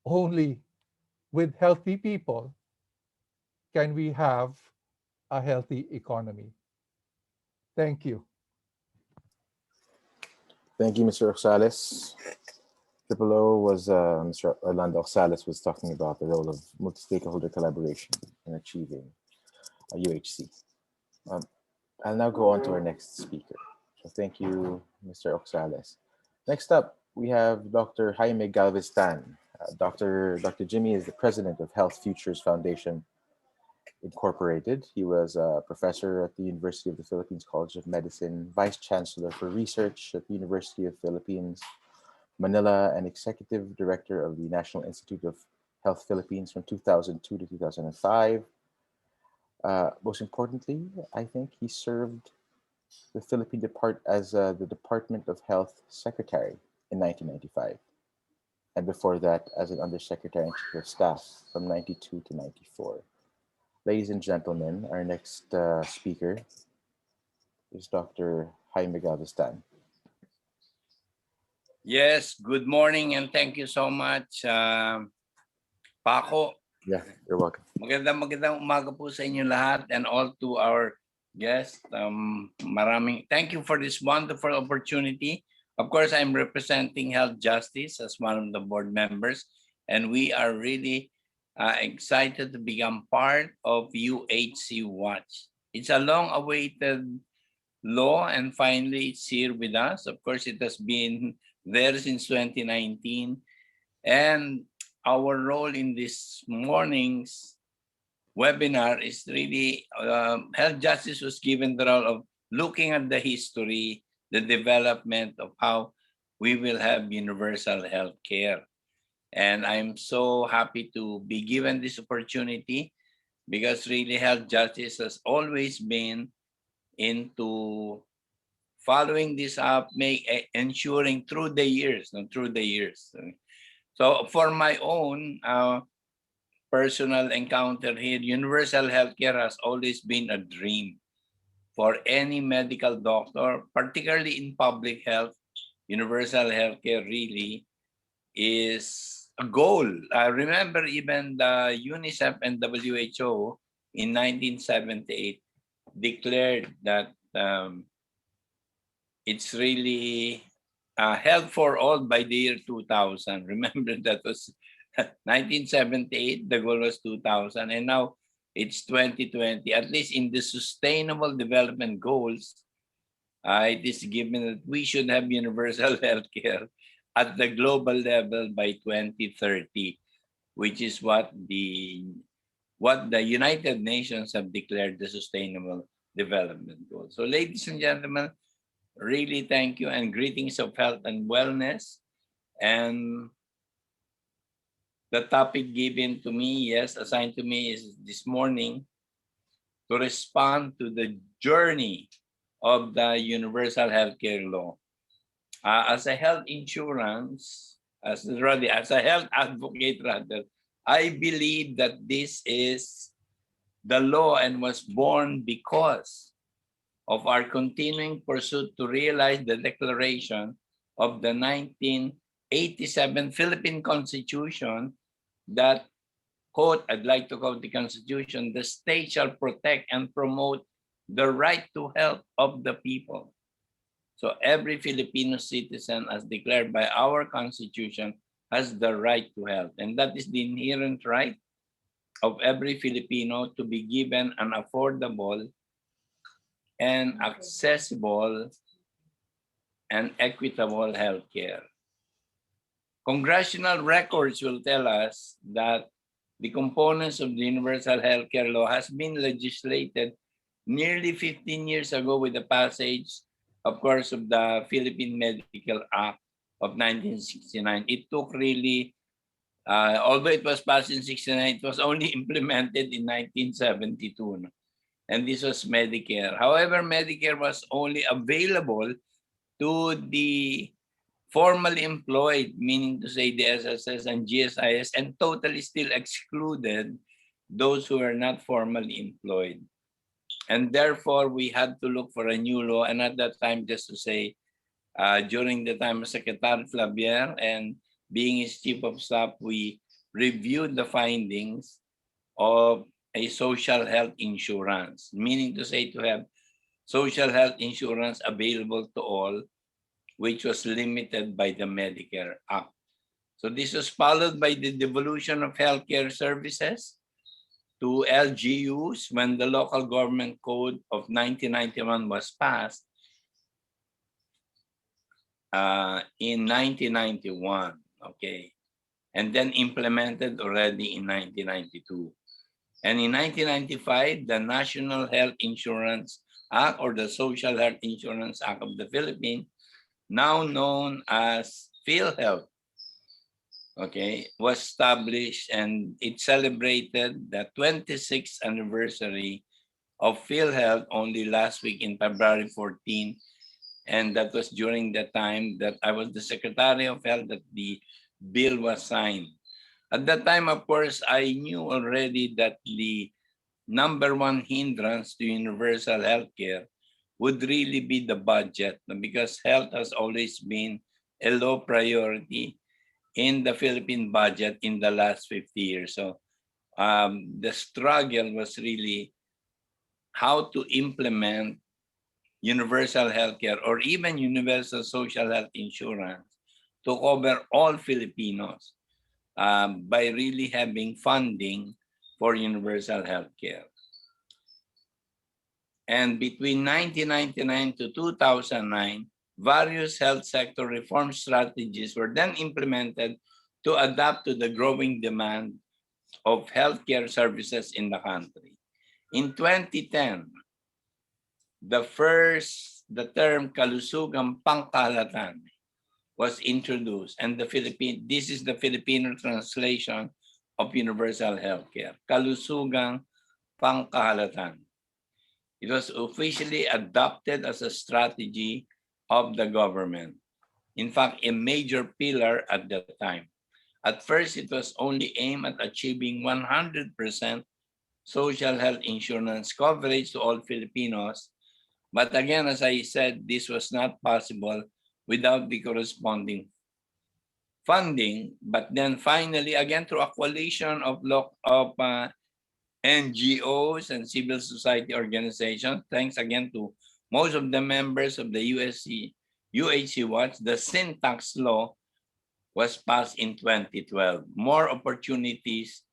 Only with healthy people can we have a healthy economy. Thank you. Thank you, Mr. Oxales. Triple O was Mr. Orlando Oxales was talking about the role of multi-stakeholder collaboration in achieving a UHC. I'll now go on to our next speaker. So thank you, Mr. Oxales. Next up, we have Dr. Jaime Galvez-Tan. Dr. Jimmy is the president of Health Futures Foundation Incorporated. He was a professor at the University of the Philippines College of Medicine, vice chancellor for research at the University of Philippines, Manila, and executive director of the National Institute of Health Philippines from 2002 to 2005. Most importantly, I think he served the Philippine as the Department of Health Secretary in 1995. And before that, as an Undersecretary and Chief of Staff from 92 to 94. Ladies and gentlemen, our next speaker is Dr. Jaime Galvez-Tan. Yes, good morning and thank you so much, Paco. Yeah, you're welcome. Magandang umaga po sa inyo lahat and all to our guests. Thank you for this wonderful opportunity. Of course, I'm representing Health Justice as one of the board members, and we are really excited to become part of UHC Watch. It's a long-awaited law, and finally it's here with us. Of course, it has been there since 2019, and our role in this morning's webinar is really Health Justice was given the role of looking at the history, the development of how we will have universal health care. And I'm so happy to be given this opportunity because really Health Justice has always been into following this up, ensuring through the years. So for my own personal encounter here, universal healthcare has always been a dream for any medical doctor, particularly in public health. Universal healthcare really is a goal. I remember even the UNICEF and WHO in 1978 declared that it's really health for all by the year 2000. Remember, that was 1978, the goal was 2000, and now it's 2020. At least in the Sustainable Development Goals, it is given that we should have universal health care at the global level by 2030, which is what the United Nations have declared the Sustainable Development Goals. So ladies and gentlemen, really thank you and greetings of health and wellness. And the topic given to me, assigned to me is this morning to respond to the journey of the universal healthcare law. As a health insurance, as a health advocate rather, I believe that this is the law and was born because of our continuing pursuit to realize the declaration of the 1987 Philippine Constitution that, quote, I'd like to quote the Constitution, the state shall protect and promote the right to health of the people. So every Filipino citizen, as declared by our Constitution, has the right to health. And that is the inherent right of every Filipino to be given an affordable and accessible and equitable health care. Congressional records will tell us that the components of the universal health care law has been legislated nearly 15 years ago with the passage, of course, of the Philippine Medical Act of 1969. It took really, although it was passed in 69, it was only implemented in 1972. And this was Medicare. However, Medicare was only available to the formally employed, meaning to say the SSS and GSIS, and totally still excluded those who are not formally employed. And therefore, we had to look for a new law. And at that time, just to say, during the time of Secretary Flavier and being his chief of staff, we reviewed the findings of a social health insurance, meaning to say to have social health insurance available to all which was limited by the Medicare Act. So this was followed by the devolution of healthcare services to LGUs when the Local Government Code of 1991 was passed in 1991, okay, and then implemented already in 1992. And in 1995, the National Health Insurance Act, or the Social Health Insurance Act of the Philippines, now known as PhilHealth, okay, was established, and it celebrated the 26th anniversary of PhilHealth only last week in February 14. And that was during the time that I was the Secretary of Health that the bill was signed. At that time, of course, I knew already that the #1 hindrance to universal healthcare would really be the budget, because health has always been a low priority in the Philippine budget in the last 50 years. So the struggle was really how to implement universal healthcare or even universal social health insurance to cover all Filipinos by really having funding for universal healthcare. And between 1999 to 2009, various health sector reform strategies were then implemented to adapt to the growing demand of healthcare services in the country. In 2010, the term kalusugang pangkalahatan was introduced, and this is the Filipino translation of universal healthcare, kalusugang pangkalahatan. It was officially adopted as a strategy of the government. In fact, a major pillar at the time. At first, it was only aimed at achieving 100% social health insurance coverage to all Filipinos. But again, as I said, this was not possible without the corresponding funding. But then finally, again, through a coalition of NGOs and civil society organizations, thanks again to most of the members of the UHC Watch, the sin tax law was passed in 2012. More opportunities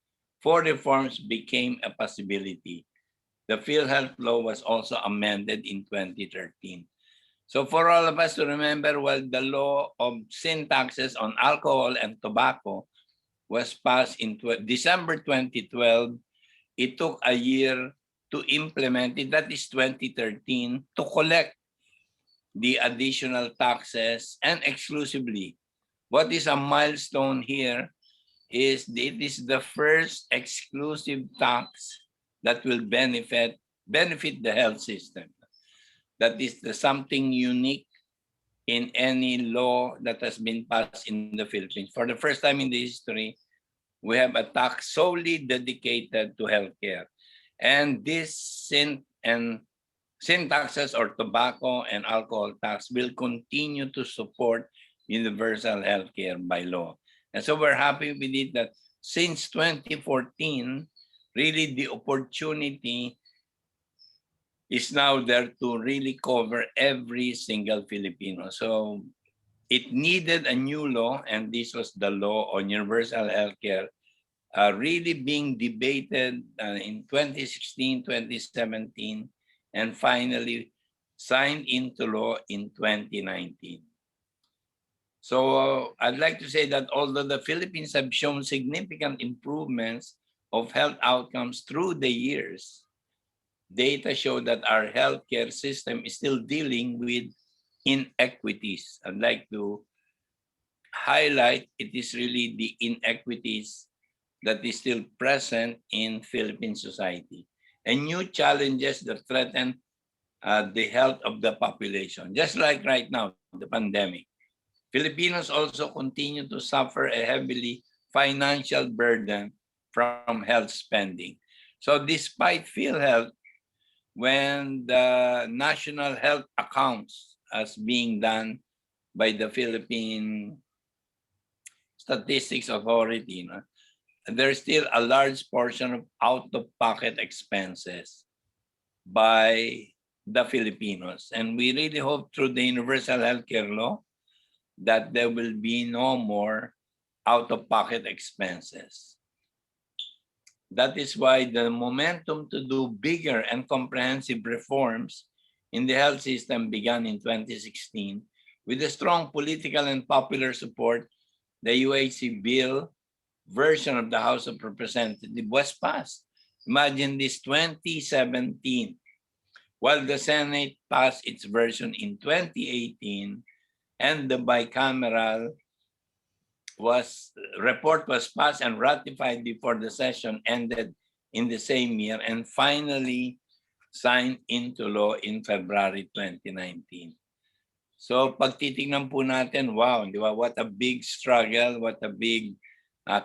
for reforms became a possibility. The PhilHealth law was also amended in 2013. So for all of us to remember, while the law of sin taxes on alcohol and tobacco was passed in December 2012, it took a year to implement it, that is 2013, to collect the additional taxes and exclusively. What is a milestone here is it is the first exclusive tax that will benefit the health system. That is something unique in any law that has been passed in the Philippines. For the first time in the history, we have a tax solely dedicated to healthcare. And this sin taxes or tobacco and alcohol tax will continue to support universal healthcare by law. And so we're happy with it that since 2014, really the opportunity is now there to really cover every single Filipino. So it needed a new law, and this was the law on universal healthcare, really being debated in 2016, 2017, and finally signed into law in 2019. So I'd like to say that although the Philippines have shown significant improvements of health outcomes through the years, data show that our healthcare system is still dealing with inequities. I'd like to highlight it is really the inequities that is still present in Philippine society and new challenges that threaten the health of the population. Just like right now, the pandemic. Filipinos also continue to suffer a heavily financial burden from health spending. So despite PhilHealth, when the national health accounts as being done by the Philippine Statistics Authority, there's still a large portion of out-of-pocket expenses by the Filipinos. And we really hope through the universal healthcare law that there will be no more out-of-pocket expenses. That is why the momentum to do bigger and comprehensive reforms in the health system began in 2016 with a strong political and popular support. The UHC bill version of the House of Representatives was passed. Imagine this, 2017, while the Senate passed its version in 2018, and the bicameral report was passed and ratified before the session ended in the same year, and finally signed into law in February 2019. So pag titingnan po natin, wow, di ba? What a big struggle, what a big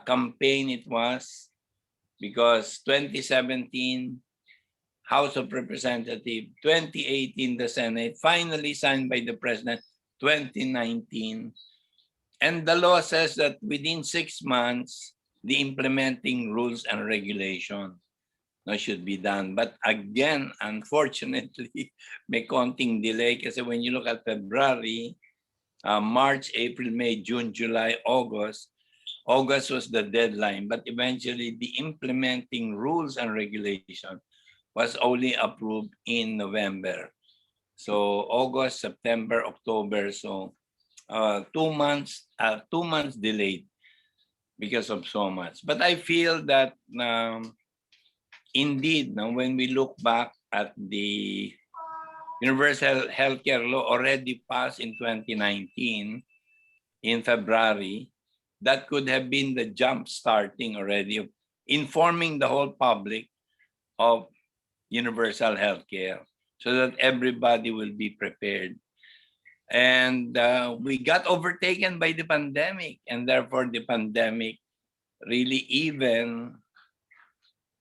campaign it was, because 2017, House of Representatives, 2018, the Senate, finally signed by the President, 2019. And the law says that within 6 months, the implementing rules and regulation should be done. But again, unfortunately, may konting delay kasi when you look at February, March, April, May, June, July, August was the deadline. But eventually, the implementing rules and regulation was only approved in November. So August, September, October, so 2 months delayed because of so much. But I feel that indeed, now when we look back at the universal healthcare law already passed in 2019 in February, that could have been the jump starting already of informing the whole public of universal healthcare so that everybody will be prepared. And we got overtaken by the pandemic, and therefore the pandemic really even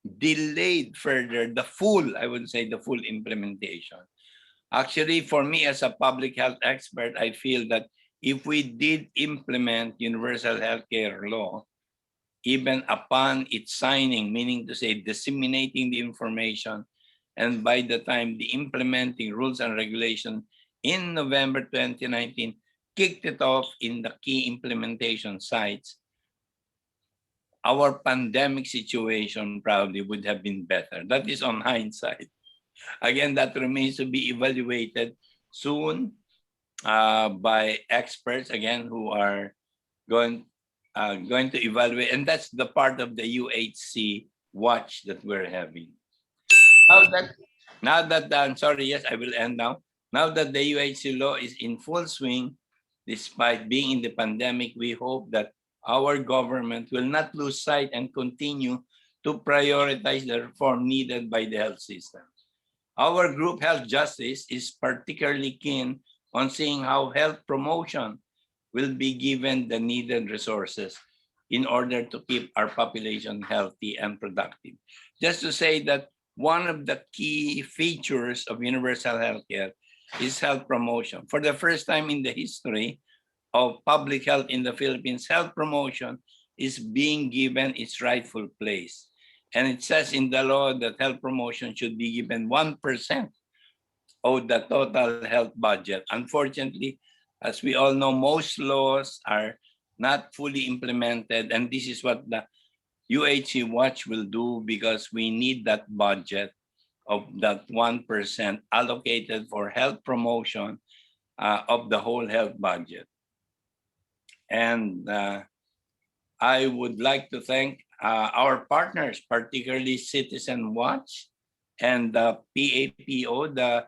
delayed further the full, I would say, the full implementation. Actually, for me as a public health expert, I feel that if we did implement universal healthcare law, even upon its signing, meaning to say disseminating the information, and by the time the implementing rules and regulations in November 2019 kicked it off in the key implementation sites, our pandemic situation probably would have been better. That is on hindsight. Again, that remains to be evaluated soon by experts, again, who are going to evaluate. And that's the part of the UHC watch that we're having. Now that I'm sorry, yes, I will end now. Now that the UHC law is in full swing, despite being in the pandemic, we hope that our government will not lose sight and continue to prioritize the reform needed by the health system. Our group, Health Justice, is particularly keen on seeing how health promotion will be given the needed resources in order to keep our population healthy and productive. Just to say that one of the key features of universal healthcare is health promotion. For the first time in the history of public health in the Philippines, health promotion is being given its rightful place. And it says in the law that health promotion should be given 1% of the total health budget. Unfortunately, as we all know, most laws are not fully implemented, and this is what the UHC Watch will do, because we need that budget of that 1% allocated for health promotion of the whole health budget. And I would like to thank our partners, particularly Citizen Watch and the PAPO, the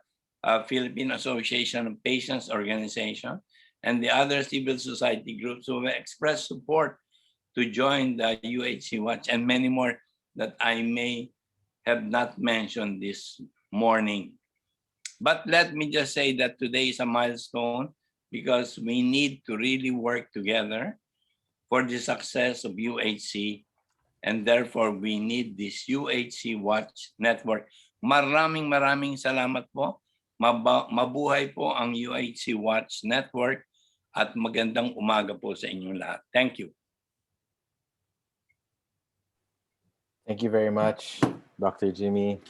Philippine Association of Patients Organization, and the other civil society groups who have expressed support to join the UHC Watch, and many more that I may have not mentioned this morning. But let me just say that today is a milestone because we need to really work together for the success of UHC, and therefore we need this UHC Watch Network. Maraming salamat po. Mabuhay po ang UHC Watch Network at magandang umaga po sa inyong lahat. Thank you. Thank you very much, Dr. Jimmy,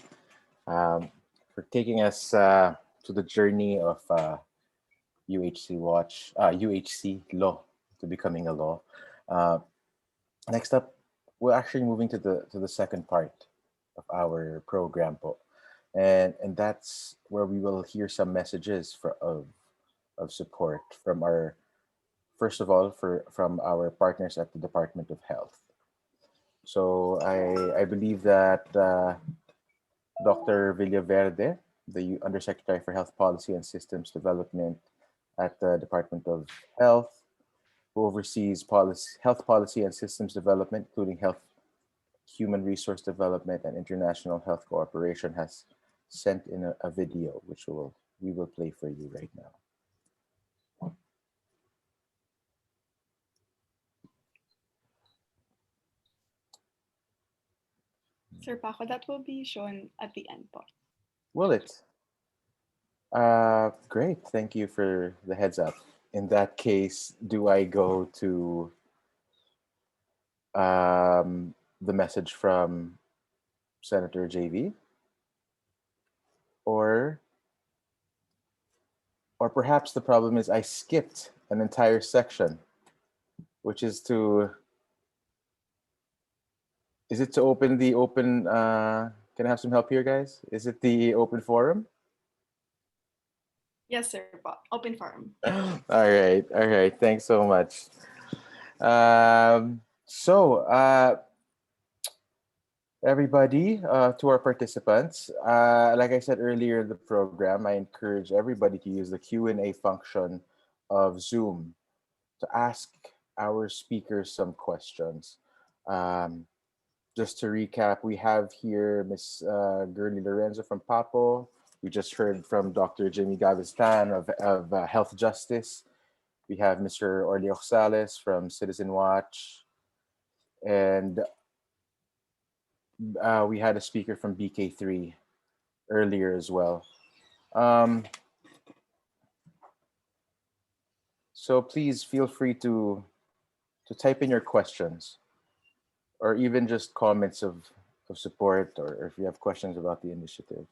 for taking us to the journey of UHC watch, UHC law to becoming a law. Uh, Next up, we're actually moving to the second part of our program, po. And that's where we will hear some messages of support from our, first of all, from our partners at the Department of Health. So I believe that Dr. Villaverde, the Undersecretary for Health Policy and Systems Development at the Department of Health, who oversees health policy and systems development, including health, human resource development, and international health cooperation, has sent in a video, which we will play for you right now. Sir Paco, that will be shown at the end po. Will it? Great. Thank you for the heads up. In that case, do I go to the message from Senator JV? Or perhaps the problem is I skipped an entire section, which is is it to open the open, can I have some help here, guys? Is it the open forum? Yes, sir po. Open forum. All right. Thanks so much. Everybody, to our participants, like I said earlier in the program, I encourage everybody to use the Q&A function of Zoom to ask our speakers some questions. Just to recap, we have here Ms. Gurley Lorenzo from PAPO. We just heard from Dr. Jimmy Gavistan of Health Justice. We have Mr. Orly Oxales from Citizen Watch. And we had a speaker from BK3 earlier as well. So please feel free to type in your questions, or even just comments of support, or if you have questions about the initiative.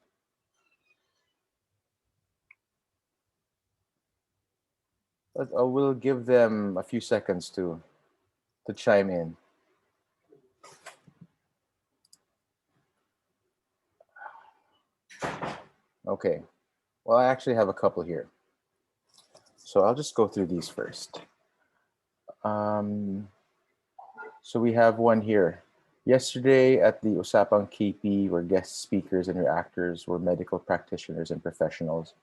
But I will give them a few seconds to chime in. Okay, well, I actually have a couple here. So I'll just go through these first. So we have one here. Yesterday at the Usapang KP, where guest speakers and reactors were medical practitioners and professionals,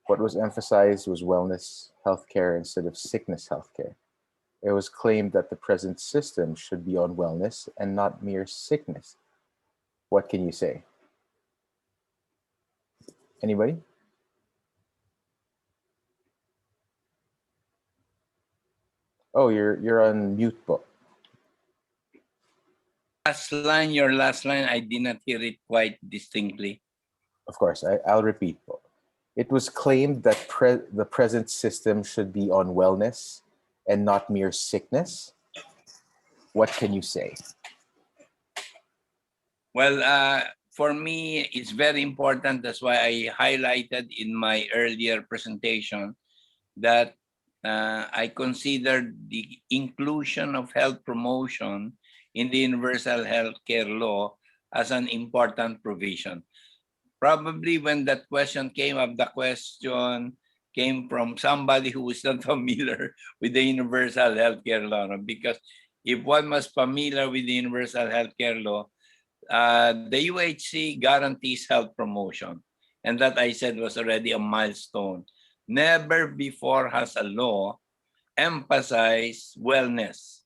what was emphasized was wellness healthcare instead of sickness healthcare. It was claimed that the present system should be on wellness and not mere sickness. What can you say? Anybody? Oh, you're on mute, po. Your last line, I did not hear it quite distinctly. Of course, I'll repeat. It was claimed that the present system should be on wellness and not mere sickness. What can you say? Well, for me, it's very important. That's why I highlighted in my earlier presentation that I considered the inclusion of health promotion in the Universal Healthcare Law as an important provision. Probably when that question came up, the question came from somebody who is not familiar with the Universal Healthcare Law. Because if one was familiar with the Universal Healthcare Law, the UHC guarantees health promotion. And that, I said, was already a milestone. Never before has a law emphasized wellness.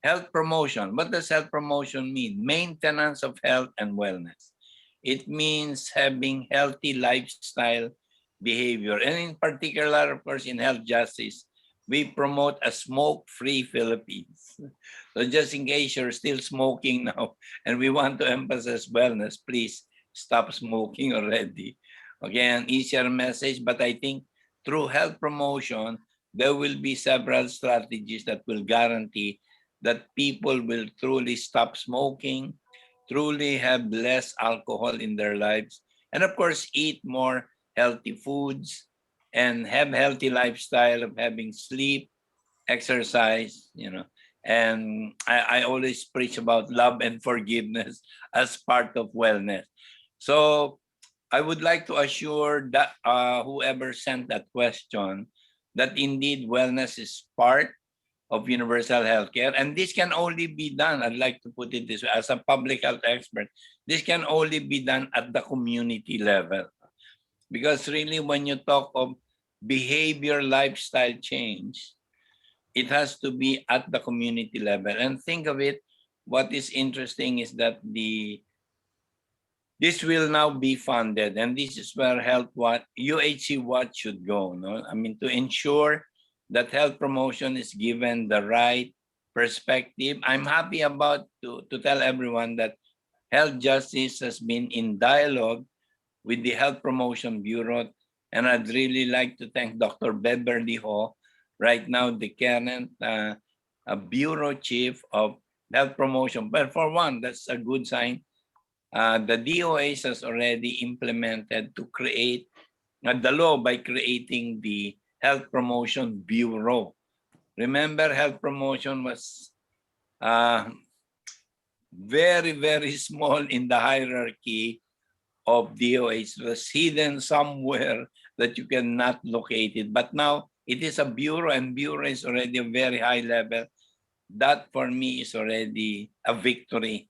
Health promotion. What does health promotion mean? Maintenance of health and wellness. It means having healthy lifestyle behavior. And in particular, of course, in health justice, we promote a smoke-free Philippines. So just in case you're still smoking now and we want to emphasize wellness, please stop smoking already. Okay, an easier message, but I think through health promotion, there will be several strategies that will guarantee that people will truly stop smoking, truly have less alcohol in their lives, and of course, eat more healthy foods and have healthy lifestyle of having sleep, exercise, and I always preach about love and forgiveness as part of wellness. So I would like to assure that whoever sent that question that indeed wellness is part of universal healthcare, and this can only be done, I'd like to put it this way, as a public health expert, this can only be done at the community level. Because really, when you talk of behavior lifestyle change, it has to be at the community level. And think of it, what is interesting is that this will now be funded, and this is where UHC what should go. No? I mean, to ensure that health promotion is given the right perspective. I'm happy about to tell everyone that health justice has been in dialogue with the Health Promotion Bureau, and I'd really like to thank Dr. Beverly Ho, right now the current Bureau Chief of Health Promotion. But for one, that's a good sign. The DOH has already implemented to create the law by creating the Health Promotion Bureau. Remember, health promotion was very, very small in the hierarchy of DOH. It was hidden somewhere that you cannot locate it. But now it is a bureau, and bureau is already a very high level. That for me is already a victory.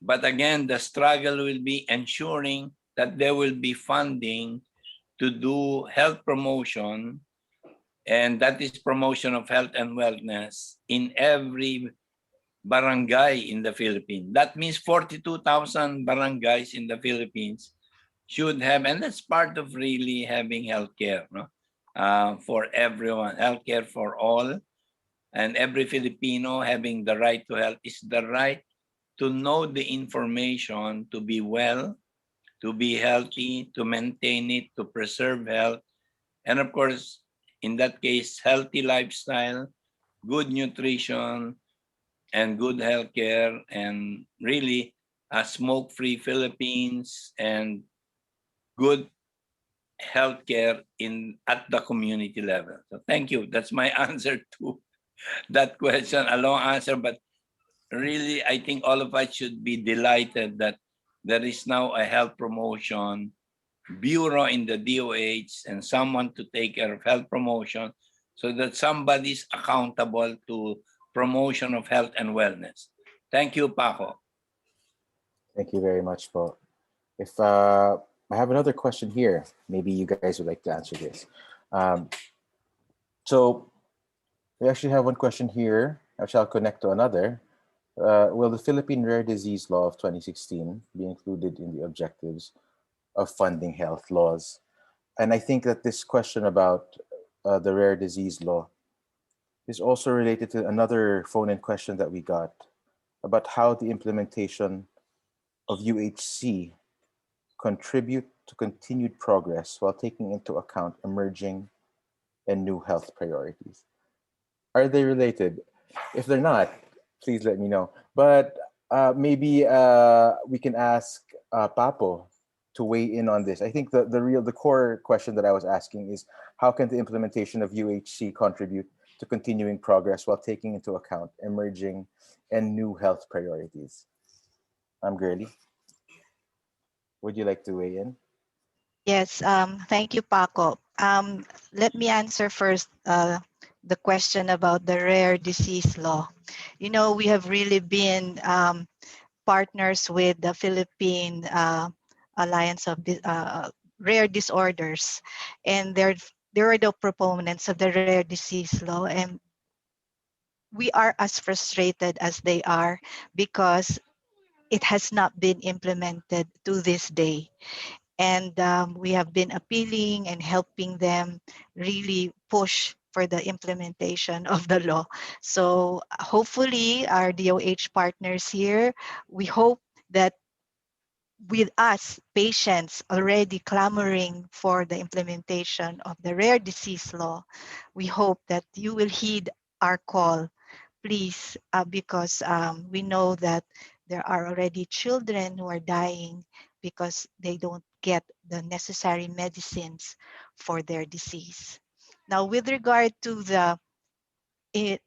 But again, the struggle will be ensuring that there will be funding to do health promotion, and that is promotion of health and wellness in every barangay in the Philippines. That means 42,000 barangays in the Philippines should have, and that's part of really having healthcare, no? For everyone, healthcare for all, and every Filipino having the right to health is the right to know the information, to be well, to be healthy, to maintain it, to preserve health, and of course, in that case, healthy lifestyle, good nutrition, and good healthcare, and really a smoke-free Philippines and good healthcare at the community level. So thank you. That's my answer to that question. A long answer, but really, I think all of us should be delighted that there is now a health promotion bureau in the DOH and someone to take care of health promotion so that somebody's accountable to promotion of health and wellness. Thank you, Paco. Thank you very much, Po. If I have another question here, maybe you guys would like to answer this. So we actually have one question here, which I'll connect to another. Will the Philippine Rare Disease Law of 2016 be included in the objectives of funding health laws? And I think that this question about the rare disease law is also related to another phone-in question that we got about how the implementation of UHC contribute to continued progress while taking into account emerging and new health priorities. Are they related? If they're not, please let me know. But maybe we can ask Papo to weigh in on this. I think the core question that I was asking is how can the implementation of UHC contribute to continuing progress while taking into account emerging and new health priorities? Girly, would you like to weigh in? Yes, thank you, Paco. Let me answer first the question about the rare disease law. You know, we have really been partners with the Philippine Alliance of Rare Disorders, and they are the proponents of the rare disease law, and we are as frustrated as they are because it has not been implemented to this day. And we have been appealing and helping them really push for the implementation of the law. So hopefully our DOH partners here, we hope that with us, patients already clamoring for the implementation of the rare disease law, we hope that you will heed our call, please, because we know that there are already children who are dying because they don't get the necessary medicines for their disease. Now, with regard to the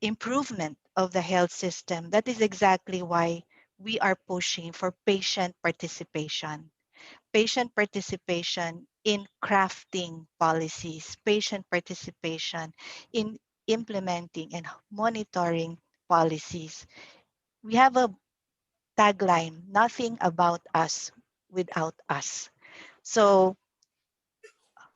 improvement of the health system, that is exactly why we are pushing for patient participation. Patient participation in crafting policies, patient participation in implementing and monitoring policies. We have a tagline, nothing about us without us. So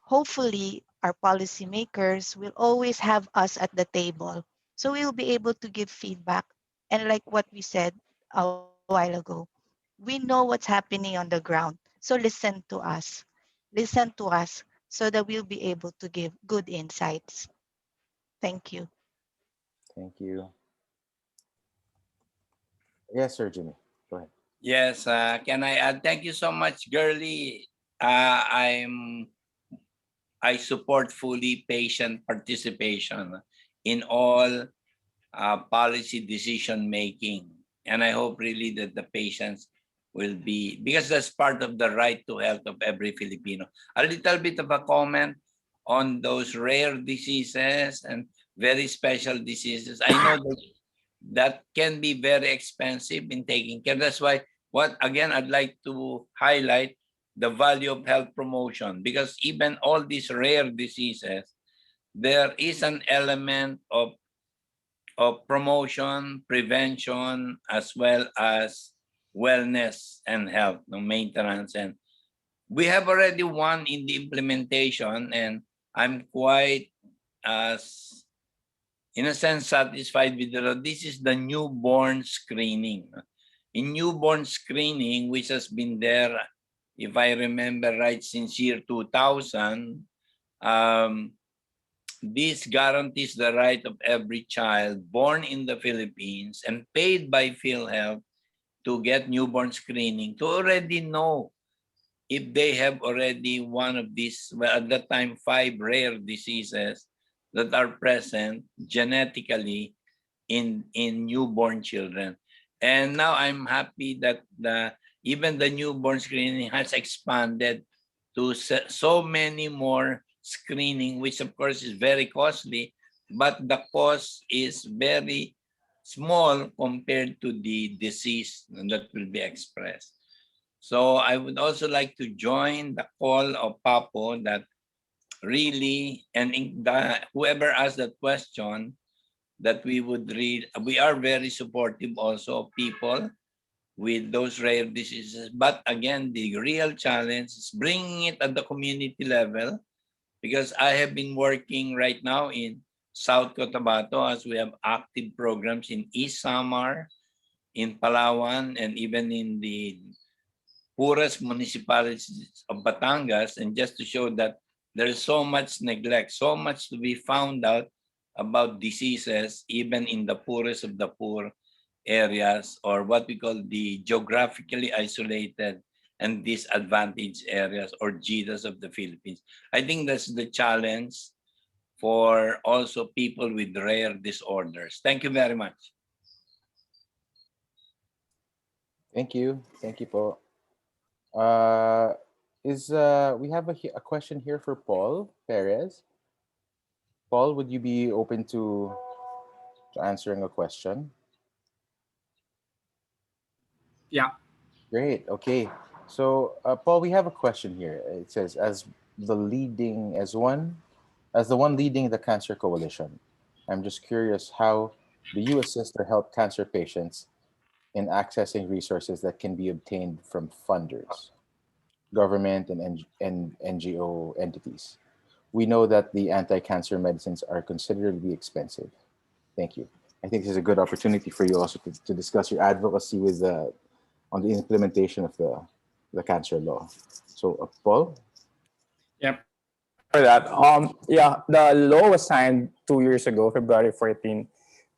hopefully our policymakers will always have us at the table. So we will be able to give feedback. And like what we said a while ago, we know what's happening on the ground. So listen to us. Listen to us so that we'll be able to give good insights. Thank you. Thank you. Yes, sir, Jimmy. Go ahead. Yes, can I add? Thank you so much, Girly. I support fully patient participation in all policy decision making, and I hope really that the patients will be, because that's part of the right to health of every Filipino. A little bit of a comment on those rare diseases and very special diseases. I know that can be very expensive in taking care. That's why, what again, I'd like to highlight the value of health promotion, because even all these rare diseases, there is an element of promotion, prevention, as well as wellness and health, no, maintenance. And we have already one in the implementation, and I'm quite, as in a sense, satisfied with this is the newborn screening. In newborn screening, which has been there, if I remember right, since year 2000, this guarantees the right of every child born in the Philippines and paid by PhilHealth to get newborn screening, to already know if they have already one of these, well, at that time, 5 rare diseases that are present genetically in newborn children. And now I'm happy that even the newborn screening has expanded to so many more screening, which of course is very costly, but the cost is very small compared to the disease that will be expressed. So I would also like to join the call of Papo that really, and whoever asked that question, that we would read, we are very supportive also of people with those rare diseases. But again, the real challenge is bringing it at the community level, because I have been working right now in South Cotabato, as we have active programs in East Samar, in Palawan, and even in the poorest municipalities of Batangas. And just to show that there's so much neglect, so much to be found out about diseases, even in the poorest of the poor areas, or what we call the geographically isolated and disadvantaged areas, or GIDAs of the Philippines. I think that's the challenge for also people with rare disorders. Thank you very much. Thank you. Thank you, po. We have a question here for Paul Perez. Paul, would you be open to answering a question? Yeah. Great. Okay. So, Paul, we have a question here. It says, as the one leading the Cancer Coalition, I'm just curious, how do you assist or help cancer patients in accessing resources that can be obtained from funders, government, and NGO entities? We know that the anti-cancer medicines are considerably expensive. Thank you. I think this is a good opportunity for you also to discuss your advocacy with on the implementation of the cancer law. So, Paul? Yep. For that, yeah, the law was signed 2 years ago, February 14,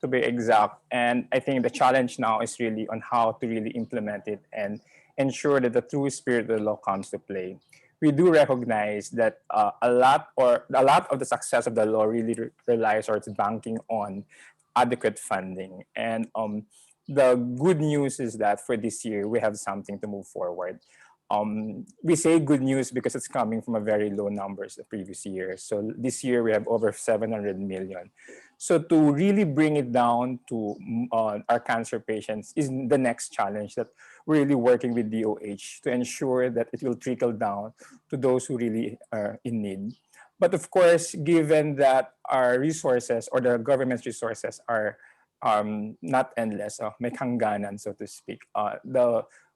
to be exact. And I think the challenge now is really on how to really implement it and ensure that the true spirit of the law comes to play. We do recognize that a lot of the success of the law really relies, or it's banking on adequate funding. And the good news is that for this year, we have something to move forward. We say good news because it's coming from a very low numbers the previous year. So this year we have over 700 million. So to really bring it down to our cancer patients is the next challenge that we're really working with DOH to ensure that it will trickle down to those who really are in need. But of course, given that our resources or the government's resources are not endless, may hangganan, so to speak.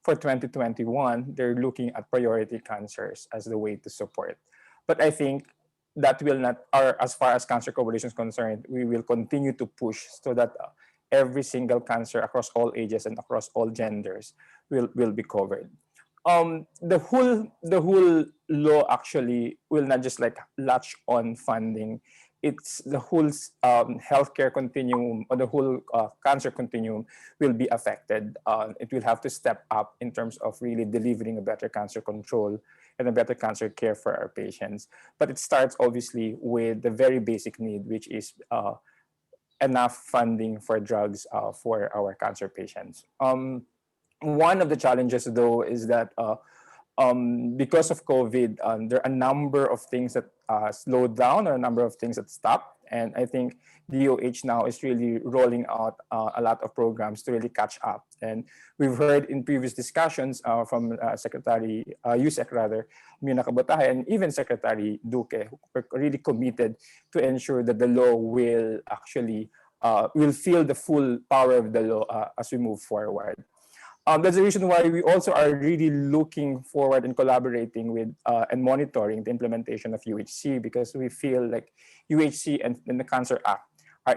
For 2021, they're looking at priority cancers as the way to support. But I think that will not, or as far as Cancer Coalition is concerned, we will continue to push so that every single cancer across all ages and across all genders will be covered. The whole law actually will not just like latch on funding. It's the whole healthcare continuum or the whole cancer continuum will be affected. It will have to step up in terms of really delivering a better cancer control and a better cancer care for our patients. But it starts obviously with the very basic need, which is enough funding for drugs for our cancer patients. One of the challenges though is that because of COVID, there are a number of things that slowed down or a number of things that stopped. And I think DOH now is really rolling out a lot of programs to really catch up. And we've heard in previous discussions from Secretary, USEC rather, Mina Kabutahe, and even Secretary Duque, who are really committed to ensure that the law will actually, will feel the full power of the law as we move forward. That's the reason why we also are really looking forward and collaborating with and monitoring the implementation of UHC, because we feel like UHC and the Cancer Act are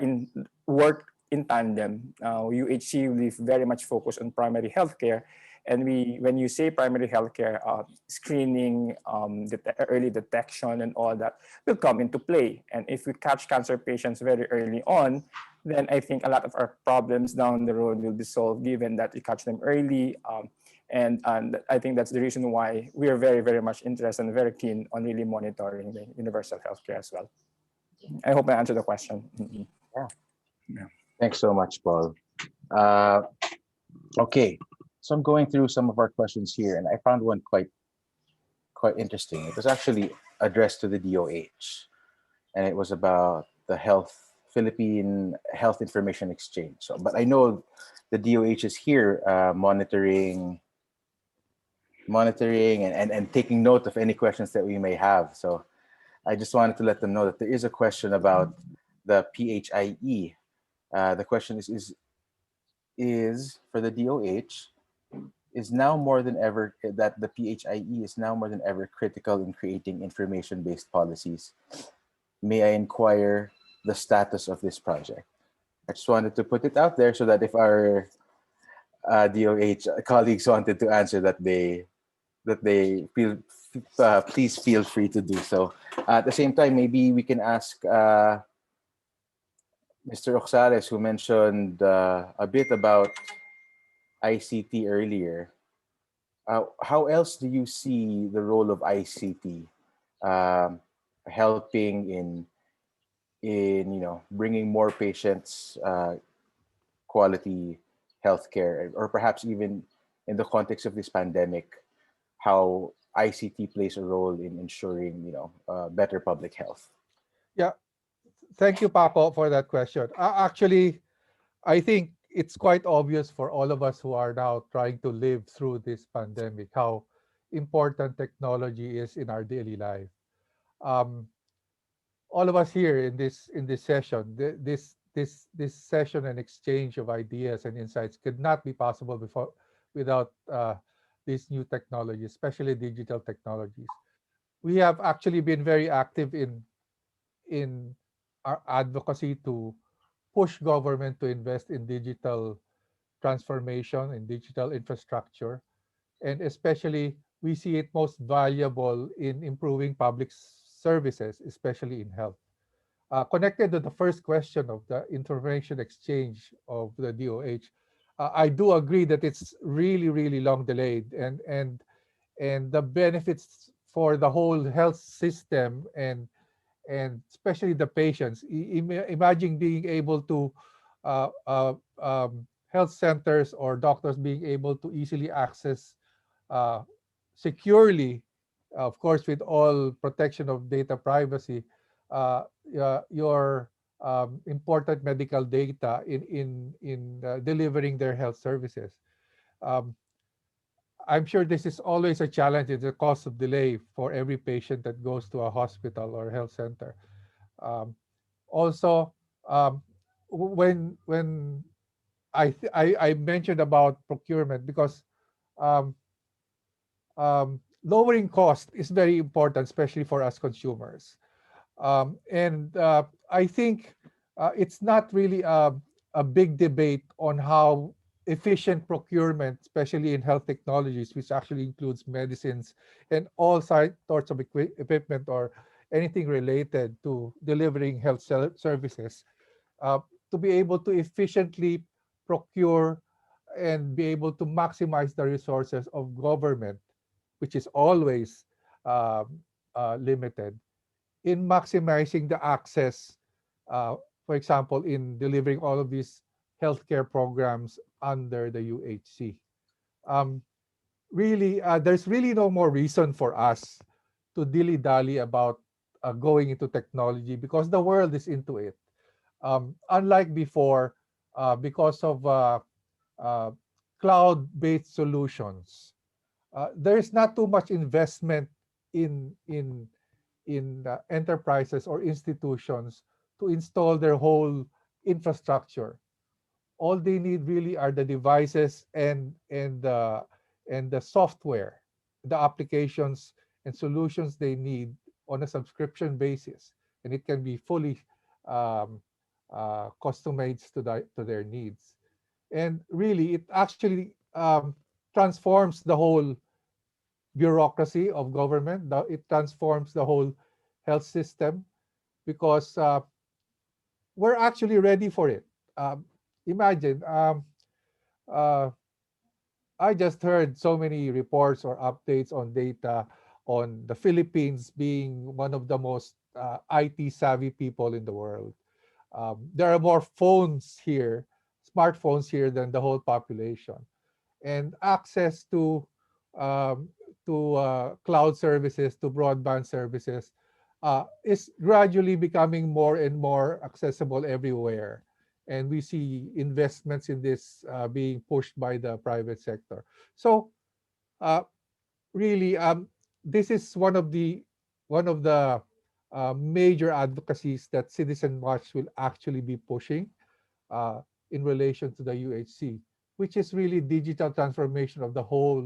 work in tandem. UHC will very much focused on primary healthcare, and when you say primary healthcare, screening, early detection, and all that will come into play. And if we catch cancer patients very early on, then I think a lot of our problems down the road will be solved, given that we catch them early. And I think that's the reason why we are very, very much interested and very keen on really monitoring the universal healthcare as well. I hope I answered the question. Yeah. Thanks so much, Paul. Okay, so I'm going through some of our questions here, and I found one quite interesting. It was actually addressed to the DOH, and it was about the Philippine Health Information Exchange. So, but I know the DOH is here monitoring and taking note of any questions that we may have. So I just wanted to let them know that there is a question about the PHIE. The question is for the DOH, is now more than ever that the PHIE is now more than ever critical in creating information-based policies. May I inquire the status of this project? I just wanted to put it out there so that if our DOH colleagues wanted to answer that they feel, please feel free to do so. At the same time, maybe we can ask Mr. Oxales, who mentioned a bit about ICT earlier. How else do you see the role of ICT helping in bringing more patients quality healthcare, or perhaps even in the context of this pandemic, how ICT plays a role in ensuring better public health? Yeah, thank you, Paco, for that question. Actually, I think it's quite obvious for all of us who are now trying to live through this pandemic how important technology is in our daily life. All of us here in this session, this session and exchange of ideas and insights could not be possible without these new technologies, especially digital technologies. We have actually been very active in our advocacy to push government to invest in digital transformation and digital infrastructure. And especially, we see it most valuable in improving public services, especially in health. Connected to the first question of the information exchange of the DOH, I do agree that it's really, really long delayed, and the benefits for the whole health system and especially the patients. Imagine being able to health centers or doctors being able to easily access securely, of course, with all protection of data privacy, your important medical data in delivering their health services. Um, I'm sure this is always a challenge. It's a cause of delay for every patient that goes to a hospital or health center. Um, Also, um, when I mentioned about procurement because um, lowering cost is very important, especially for us consumers. And I think it's not really a big debate on how efficient procurement, especially in health technologies, which actually includes medicines and all sorts of equipment or anything related to delivering health services, uh, to be able to efficiently procure and be able to maximize the resources of government, which is always limited, in maximizing the access, for example, in delivering all of these healthcare programs under the UHC. Um, Really, there's really no more reason for us to dilly-dally about going into technology because the world is into it. Unlike before, because of uh, cloud-based solutions, there's not too much investment in in in enterprises or institutions to install their whole infrastructure. All they need really are the devices and the software, the applications and solutions they need on a subscription basis, and it can be fully um, customized to their needs. And really, it actually transforms the whole bureaucracy of government. It transforms the whole health system because we're actually ready for it. Imagine, uh, I just heard so many reports or updates on data on the Philippines being one of the most IT savvy people in the world. There are more phones here, smartphones here than the whole population, and access um, to cloud services, to broadband services, is gradually becoming more and more accessible everywhere. And we see investments in this being pushed by the private sector. So uh, really, this is one of the major advocacies that Citizen Watch will actually be pushing uh, in relation to the UHC, which is really digital transformation of the whole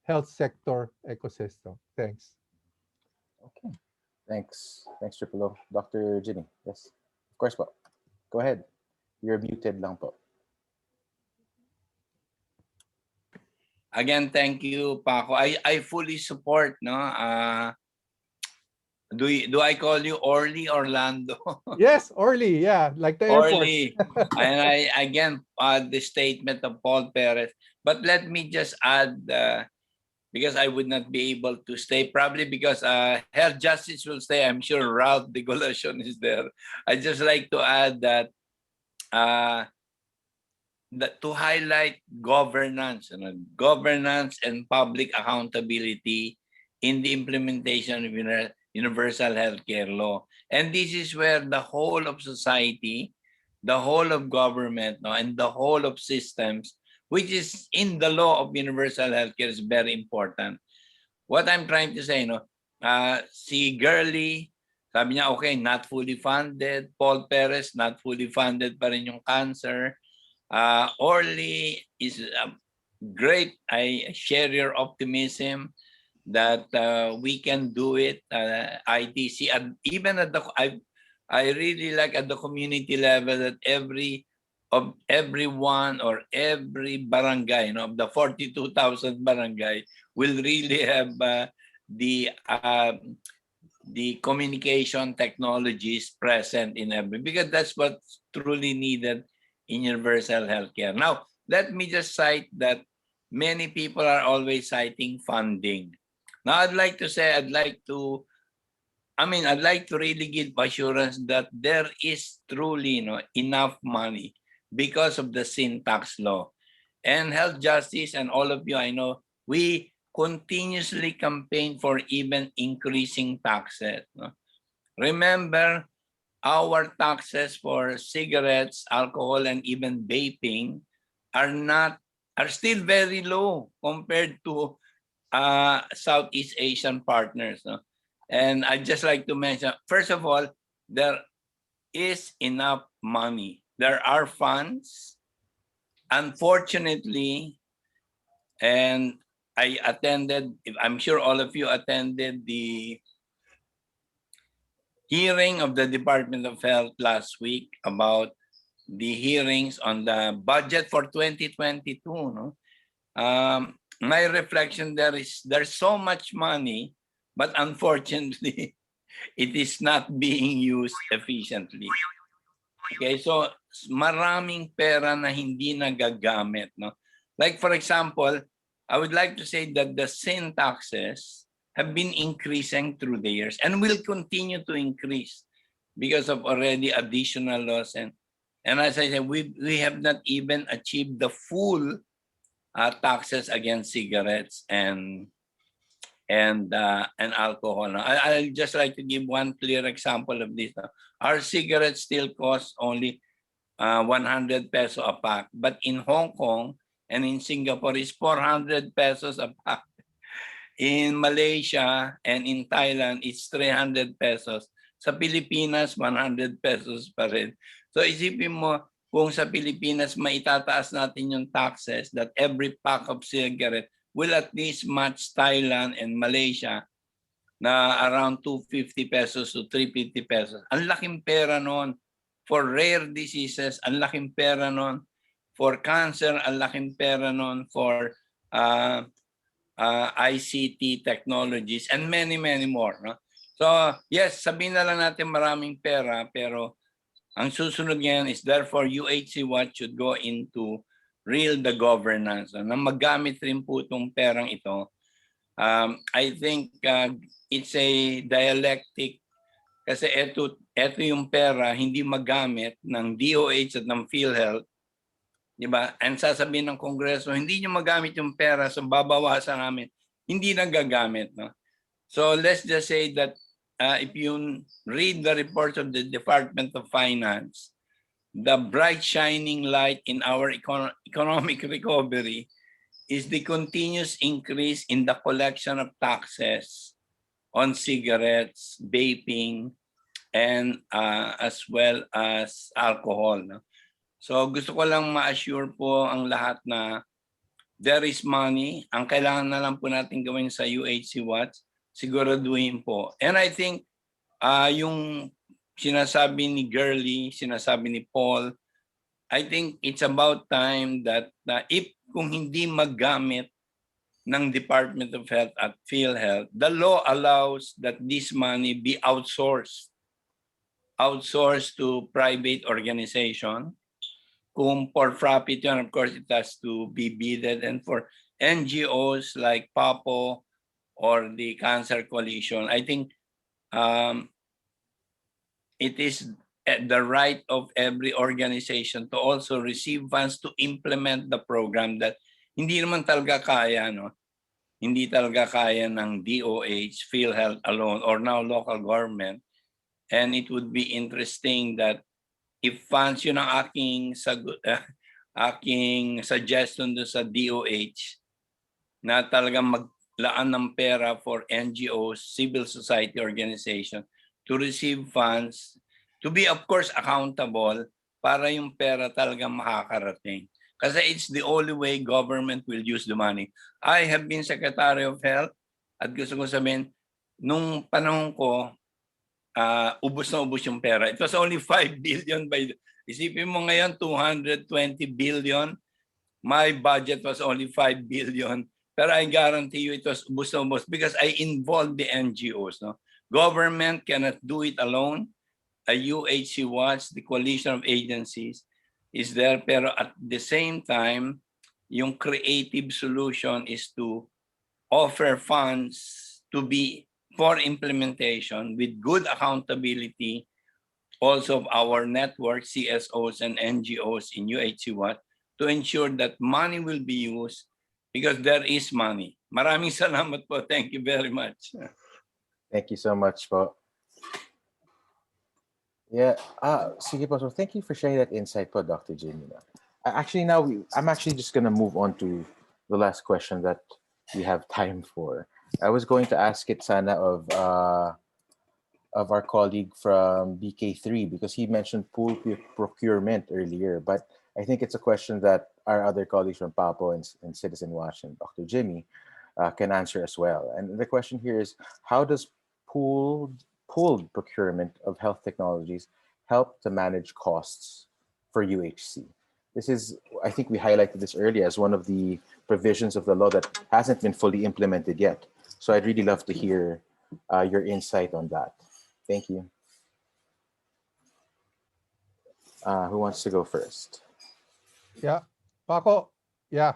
health sector ecosystem. Thanks. Okay. Thanks, Triple O. Dr. Ginny. Yes. Of course po. Go ahead. You're muted lang po. Again, thank you, Paco. I fully support, no? Do I call you Orly Orlando? Yes, Orly, yeah, like the airport. Orly. And I again the statement of Paul Perez. But let me just add, because I would not be able to stay, probably because health justice will stay. I'm sure Ralph de Golation is there. I just like to add that to highlight governance, governance and public accountability in the implementation of universal healthcare law. And this is where the whole of society, the whole of government, and the whole of systems, which is in the law of universal healthcare, is very important. What I'm trying to say, si Gurley, sabi niya, okay, not fully funded. Paul Perez, not fully funded pa rin yung cancer. Orly is great. I share your optimism that we can do it. ITC, and even at I really like at the community level that everyone or every barangay, of the 42,000 barangay, will really have the communication technologies present in every, because that's what's truly needed in universal healthcare. Now, let me just cite that many people are always citing funding. Now, I'd like to really give assurance that there is truly enough money because of the sin tax law. And health justice, and all of you, I know, we continuously campaign for even increasing taxes. No? Remember, our taxes for cigarettes, alcohol, and even vaping are still very low compared to Southeast Asian partners. No? And I'd just like to mention, first of all, there is enough money. There are funds. Unfortunately, and I attended, I'm sure all of you attended the hearing of the Department of Health last week about the hearings on the budget for 2022. No? My reflection there is there's so much money, but unfortunately, it is not being used efficiently. Okay, so maraming pera na hindi nagagamit. No? Like for example, I would like to say that the sin taxes have been increasing through the years and will continue to increase because of already additional laws. And as I said, we have not even achieved the full taxes against cigarettes and alcohol. I'll just like to give one clear example of this. Our cigarettes still cost only 100 peso a pack, but in Hong Kong and in Singapore is 400 pesos a pack. In Malaysia and in Thailand, it's 300 pesos. Sa Pilipinas, 100 pesos pa rin. So isipin mo, kung sa Pilipinas maitataas natin yung taxes that every pack of cigarette will at least match Thailand and Malaysia na around 250 pesos to 350 pesos. Ang laking pera noon. For rare diseases, ang laking pera noon. For cancer, ang laking pera noon. For ICT technologies and many, many more. No? So yes, sabihin na lang natin maraming pera, pero ang susunod ngayon is therefore UHC what should go into real the governance. Na maggamit rin po itong perang ito. I think it's a dialectic kasi ito yung pera hindi magamit ng DOH at ng PhilHealth. Diba? And sasabihin ng Kongreso, hindi nyo magamit yung pera, so babawasan namin. Hindi nagagamit. No? So let's just say that if you read the reports of the Department of Finance, the bright shining light in our economic recovery is the continuous increase in the collection of taxes on cigarettes, vaping, and as well as alcohol. No? So gusto ko lang ma-assure po ang lahat na there is money. Ang kailangan na lang po natin gawin sa UHC Watch, siguraduhin po. And I think yung sinasabi ni Girly, sinasabi ni Paul, I think it's about time that if kung hindi maggamit ng Department of Health at PhilHealth, the law allows that this money be outsourced to private organization. Kung for profit yun, of course, it has to be bidded. And for NGOs like PAPO or the Cancer Coalition, I think it is the right of every organization to also receive funds to implement the program that hindi naman talaga kaya, no? Hindi talaga kaya ng DOH, PhilHealth alone, or now local government. And it would be interesting that if funds, yun ang aking suggestion doon sa DOH, na talagang maglaan ng pera for NGOs, civil society organization, to receive funds, to be of course accountable para yung pera talagang makakarating. Kasi it's the only way government will use the money. I have been Secretary of Health at gusto ko sabihin, nung panahon ko, ubos na ubos yung pera. It was only 5 billion isipin mo ngayon 220 billion. My budget was only 5 billion. Pero I guarantee you it was ubos na ubos because I involved the NGOs. No? Government cannot do it alone. A UHC Watch, the coalition of agencies, is there. Pero at the same time, yung creative solution is to offer funds to be for implementation with good accountability also of our network, CSOs and NGOs in UHC Watch to ensure that money will be used because there is money. Maraming salamat po. Thank you very much. Thank you so much po. Yeah, sige po. So thank you for sharing that insight po, Dr. Jimmy. Actually, I'm actually just going to move on to the last question that we have time for. I was going to ask it sana of our colleague from BK3 because he mentioned pool procurement earlier, but I think it's a question that our other colleagues from PAPO and Citizen Watch and Dr. Jimmy can answer as well. And the question here is, how does pooled procurement of health technologies help to manage costs for UHC? This is, I think we highlighted this earlier as one of the provisions of the law that hasn't been fully implemented yet. So I'd really love to hear your insight on that. Thank you. Who wants to go first? Yeah, Paco. Yeah.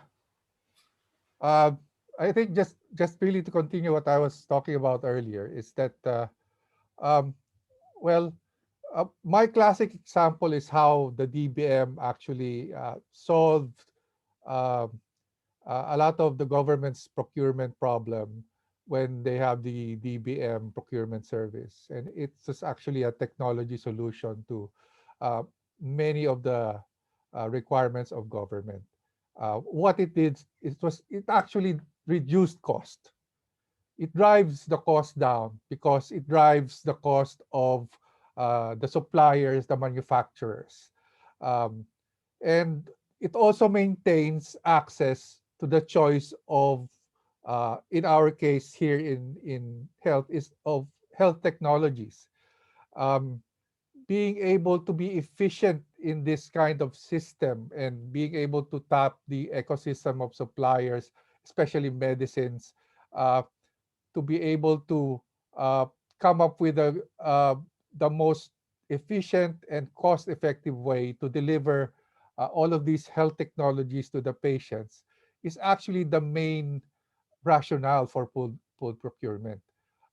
I think just really to continue what I was talking about earlier is that well, my classic example is how the DBM actually solved a lot of the government's procurement problem when they have the DBM procurement service. And it's just actually a technology solution to many of the requirements of government. What it did, it actually reduced cost. It drives the cost down because it drives the cost of the suppliers, the manufacturers. And it also maintains access to the choice of, in our case here in health, is of health technologies. Being able to be efficient in this kind of system and being able to tap the ecosystem of suppliers, especially medicines, to be able to come up with the most efficient and cost-effective way to deliver all of these health technologies to the patients is actually the main rationale for pooled procurement.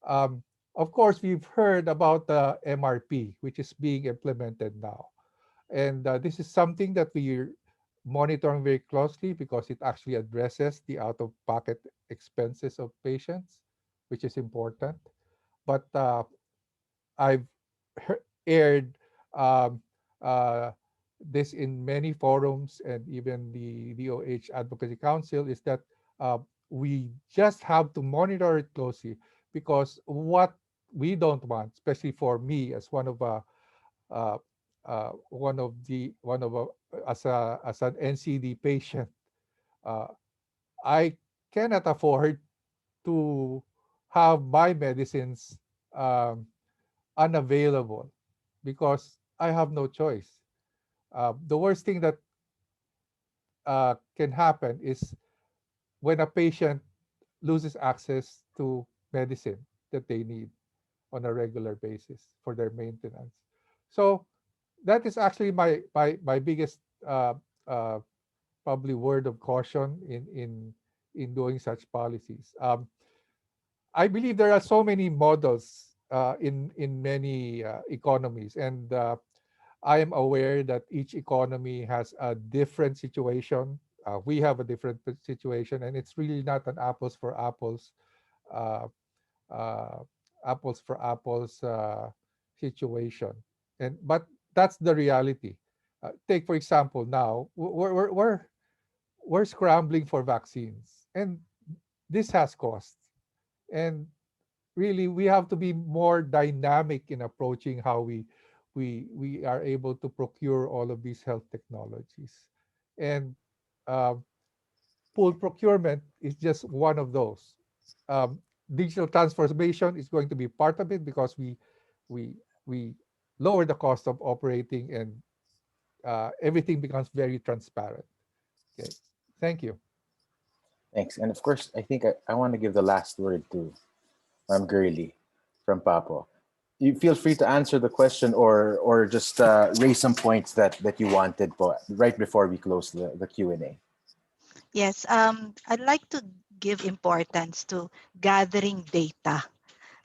Of course, we've heard about the MRP, which is being implemented now. And this is something that we're monitoring very closely because it actually addresses the out-of-pocket expenses of patients, which is important. But I've aired this in many forums and even the DOH Advocacy Council is that we just have to monitor it closely because what we don't want, especially for me as as an NCD patient, I cannot afford to have my medicines unavailable because I have no choice. The worst thing that can happen is when a patient loses access to medicine that they need on a regular basis for their maintenance. So that is actually my biggest probably word of caution in doing such policies. I believe there are so many models in many economies, and I am aware that each economy has a different situation. We have a different situation, and it's really not an apples for apples uh, situation. But that's the reality. Take for example now we're scrambling for vaccines, and this has costs. And really, we have to be more dynamic in approaching how we are able to procure all of these health technologies. And uh, pool procurement is just one of those. Digital transformation is going to be part of it because we lower the cost of operating, and everything becomes very transparent. Okay, thank you. Thanks. And of course, I think I want to give the last word to Gurley from Papo. You feel free to answer the question or just raise some points that you wanted right before we close the Q&A. Yes, I'd like to give importance to gathering data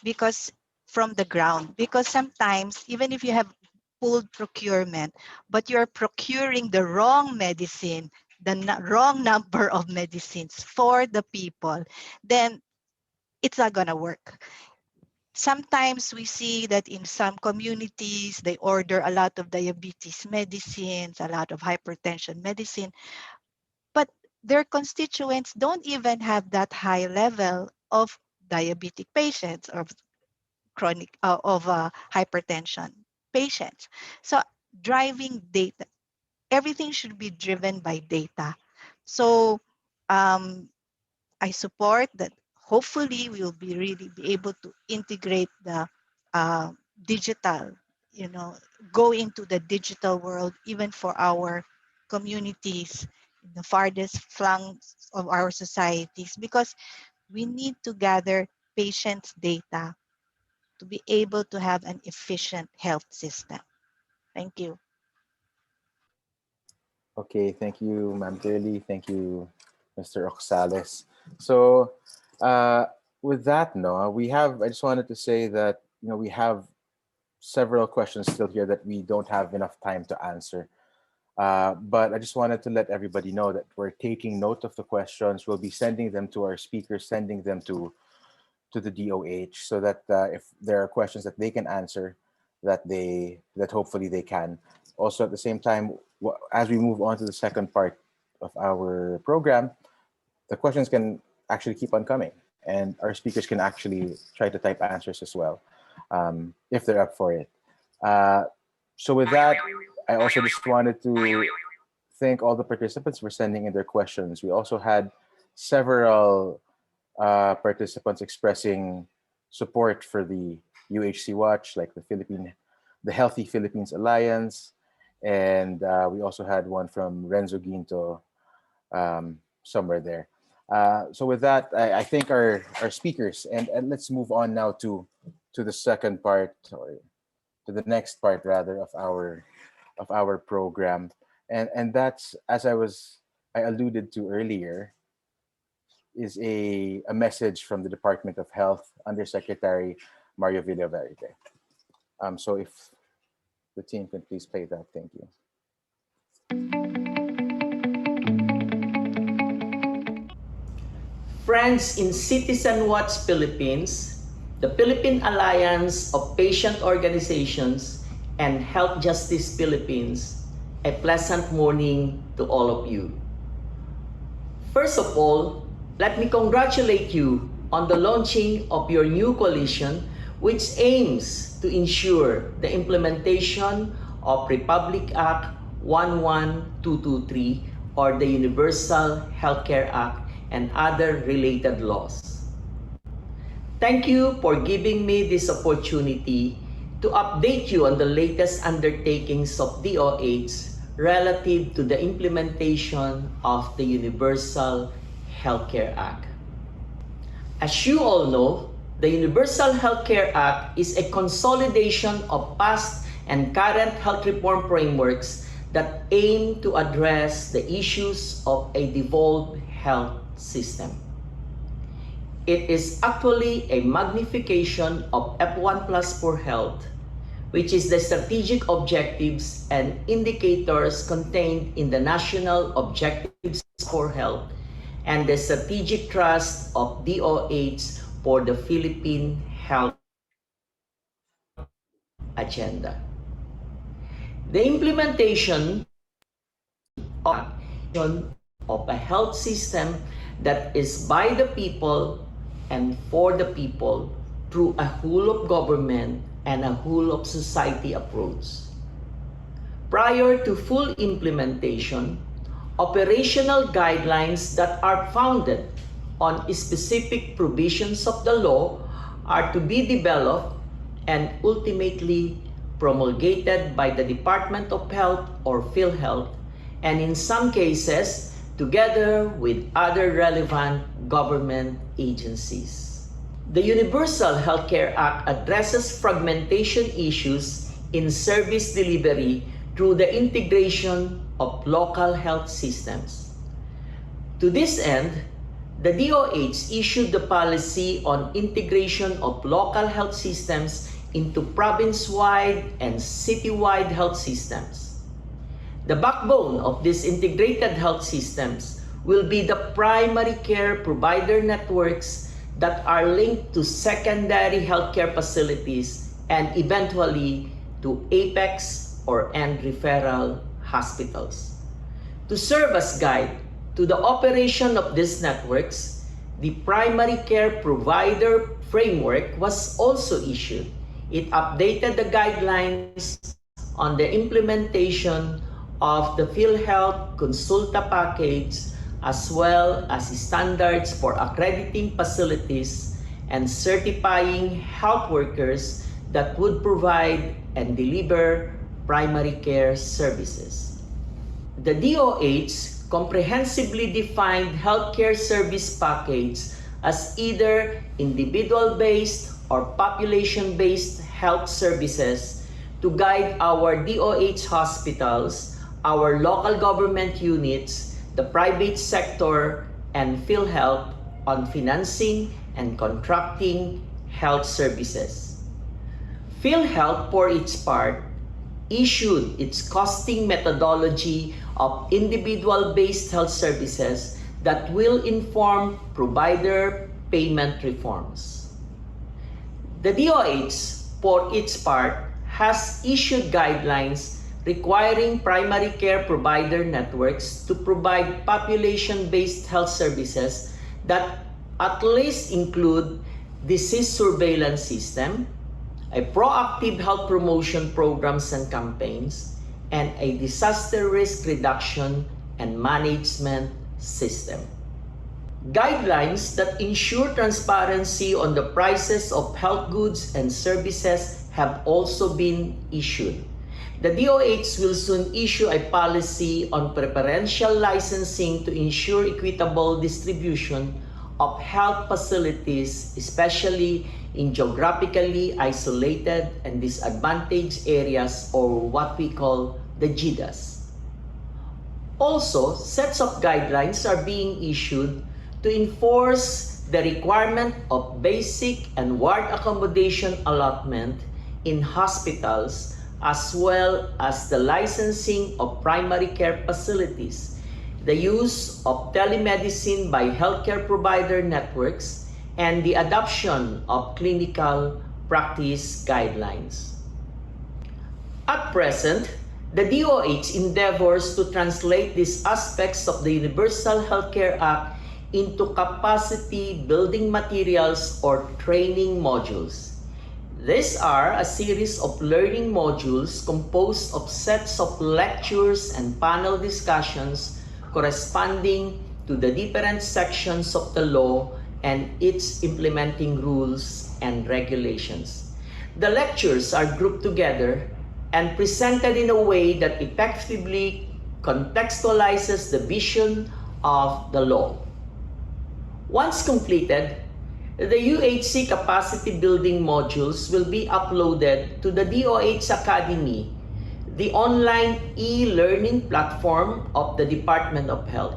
because from the ground, because sometimes even if you have pooled procurement, but you're procuring the wrong medicine, the wrong number of medicines for the people, then it's not going to work. Sometimes we see that in some communities, they order a lot of diabetes medicines, a lot of hypertension medicine, but their constituents don't even have that high level of diabetic patients or chronic hypertension patients. So driving data, everything should be driven by data. So I support that. Hopefully, we will be really be able to integrate the digital, go into the digital world, even for our communities in the farthest flanks of our societies, because we need to gather patients' data to be able to have an efficient health system. Thank you. Okay, thank you, Ma'am Curly. Thank you, Mr. Oxales. So, with that, Noah, I just wanted to say that, we have several questions still here that we don't have enough time to answer. But I just wanted to let everybody know that we're taking note of the questions. We'll be sending them to our speakers, sending them to the DOH, so that if there are questions that they can answer, that hopefully they can. Also, at the same time, as we move on to the second part of our program, the questions can actually keep on coming, and our speakers can actually try to type answers as well, if they're up for it. So with that, I also just wanted to thank all the participants for sending in their questions. We also had several participants expressing support for the UHC Watch, like the Healthy Philippines Alliance, and we also had one from Renzo Ginto somewhere there. So with that, I thank our speakers, and let's move on now to the second part, or to the next part rather, of our program, and that's, as I alluded to earlier, is a message from the Department of Health Undersecretary Mario Villaverde. So if the team can please play that, thank you. Friends in Citizen Watch Philippines, the Philippine Alliance of Patient Organizations, and Health Justice Philippines, a pleasant morning to all of you. First of all, let me congratulate you on the launching of your new coalition, which aims to ensure the implementation of Republic Act 11223, or the Universal Healthcare Act, and other related laws. Thank you for giving me this opportunity to update you on the latest undertakings of DOH relative to the implementation of the Universal Healthcare Act. As you all know, the Universal Healthcare Act is a consolidation of past and current health reform frameworks that aim to address the issues of a devolved health system. It is actually a magnification of F1 Plus for Health, which is the strategic objectives and indicators contained in the National Objectives for Health and the strategic trust of DOH for the Philippine Health Agenda. The implementation of a health system that is by the people and for the people through a whole of government and a whole of society approach. Prior to full implementation, operational guidelines that are founded on specific provisions of the law are to be developed and ultimately promulgated by the Department of Health or PhilHealth, and in some cases, together with other relevant government agencies. The Universal Healthcare Act addresses fragmentation issues in service delivery through the integration of local health systems. To this end, the DOH issued the policy on integration of local health systems into province-wide and city-wide health systems. The backbone of these integrated health systems will be the primary care provider networks that are linked to secondary healthcare facilities and eventually to apex or end referral hospitals. To serve as guide to the operation of these networks, the primary care provider framework was also issued. It updated the guidelines on the implementation of the PhilHealth Consulta package as well as standards for accrediting facilities and certifying health workers that would provide and deliver primary care services. The DOH comprehensively defined healthcare service package as either individual-based or population-based health services to guide our DOH hospitals, our local government units, the private sector, and PhilHealth on financing and contracting health services. PhilHealth, for its part, issued its costing methodology of individual-based health services that will inform provider payment reforms. The DOH, for its part, has issued guidelines requiring primary care provider networks to provide population-based health services that at least include disease surveillance system, a proactive health promotion programs and campaigns, and a disaster risk reduction and management system. Guidelines that ensure transparency on the prices of health goods and services have also been issued. The DOH will soon issue a policy on preferential licensing to ensure equitable distribution of health facilities, especially in geographically isolated and disadvantaged areas, or what we call the GIDAs. Also, sets of guidelines are being issued to enforce the requirement of basic and ward accommodation allotment in hospitals, as well as the licensing of primary care facilities, the use of telemedicine by healthcare provider networks, and the adoption of clinical practice guidelines. At present, the DOH endeavors to translate these aspects of the Universal Healthcare Act into capacity building materials or training modules. These are a series of learning modules composed of sets of lectures and panel discussions corresponding to the different sections of the law and its implementing rules and regulations. The lectures are grouped together and presented in a way that effectively contextualizes the vision of the law. Once completed, the UHC capacity building modules will be uploaded to the DOH Academy, the online e-learning platform of the Department of Health.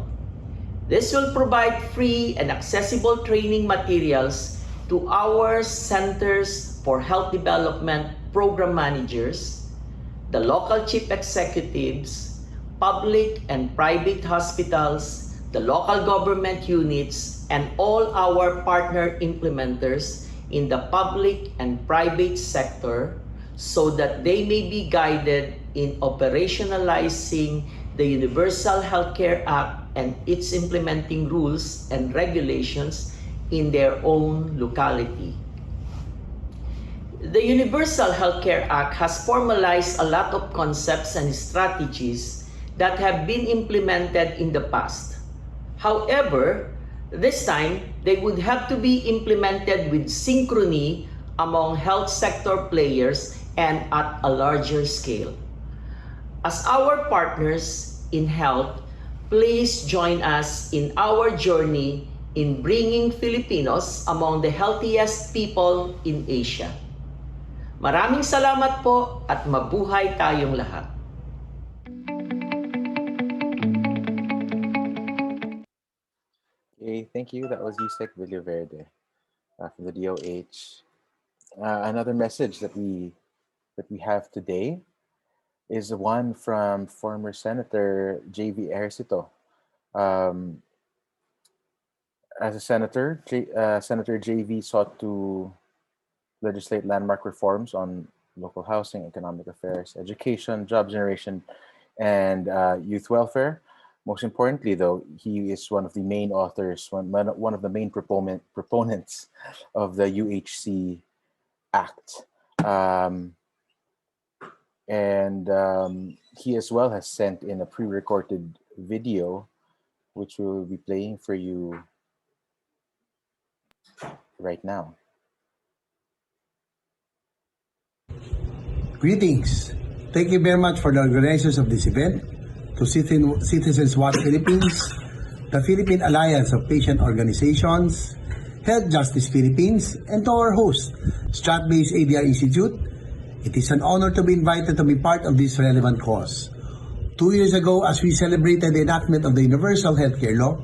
This will provide free and accessible training materials to our Centers for Health Development program managers, the local chief executives, public and private hospitals, the local government units, and all our partner implementers in the public and private sector so that they may be guided in operationalizing the Universal Healthcare Act and its implementing rules and regulations in their own locality. The Universal Healthcare Act has formalized a lot of concepts and strategies that have been implemented in the past. However, this time, they would have to be implemented with synchrony among health sector players and at a larger scale. As our partners in health, please join us in our journey in bringing Filipinos among the healthiest people in Asia. Maraming salamat po at mabuhay tayong lahat. Okay, thank you. That was Yusek Villaverde from the DOH. Another message that we have today is one from former Senator J.V. Ejercito. As a senator, Senator J.V. sought to legislate landmark reforms on local housing, economic affairs, education, job generation, and youth welfare. Most importantly, though, he is one of the main authors, one of the main proponents of the UHC Act. He as well has sent in a pre-recorded video, which we will be playing for you right now. Greetings. Thank you very much for the organizers of this event, to Citizens Watch Philippines, the Philippine Alliance of Patient Organizations, Health Justice Philippines, and to our host, Strat-based ADRi Institute. It is an honor to be invited to be part of this relevant cause. 2 years ago, as we celebrated the enactment of the Universal Healthcare Law,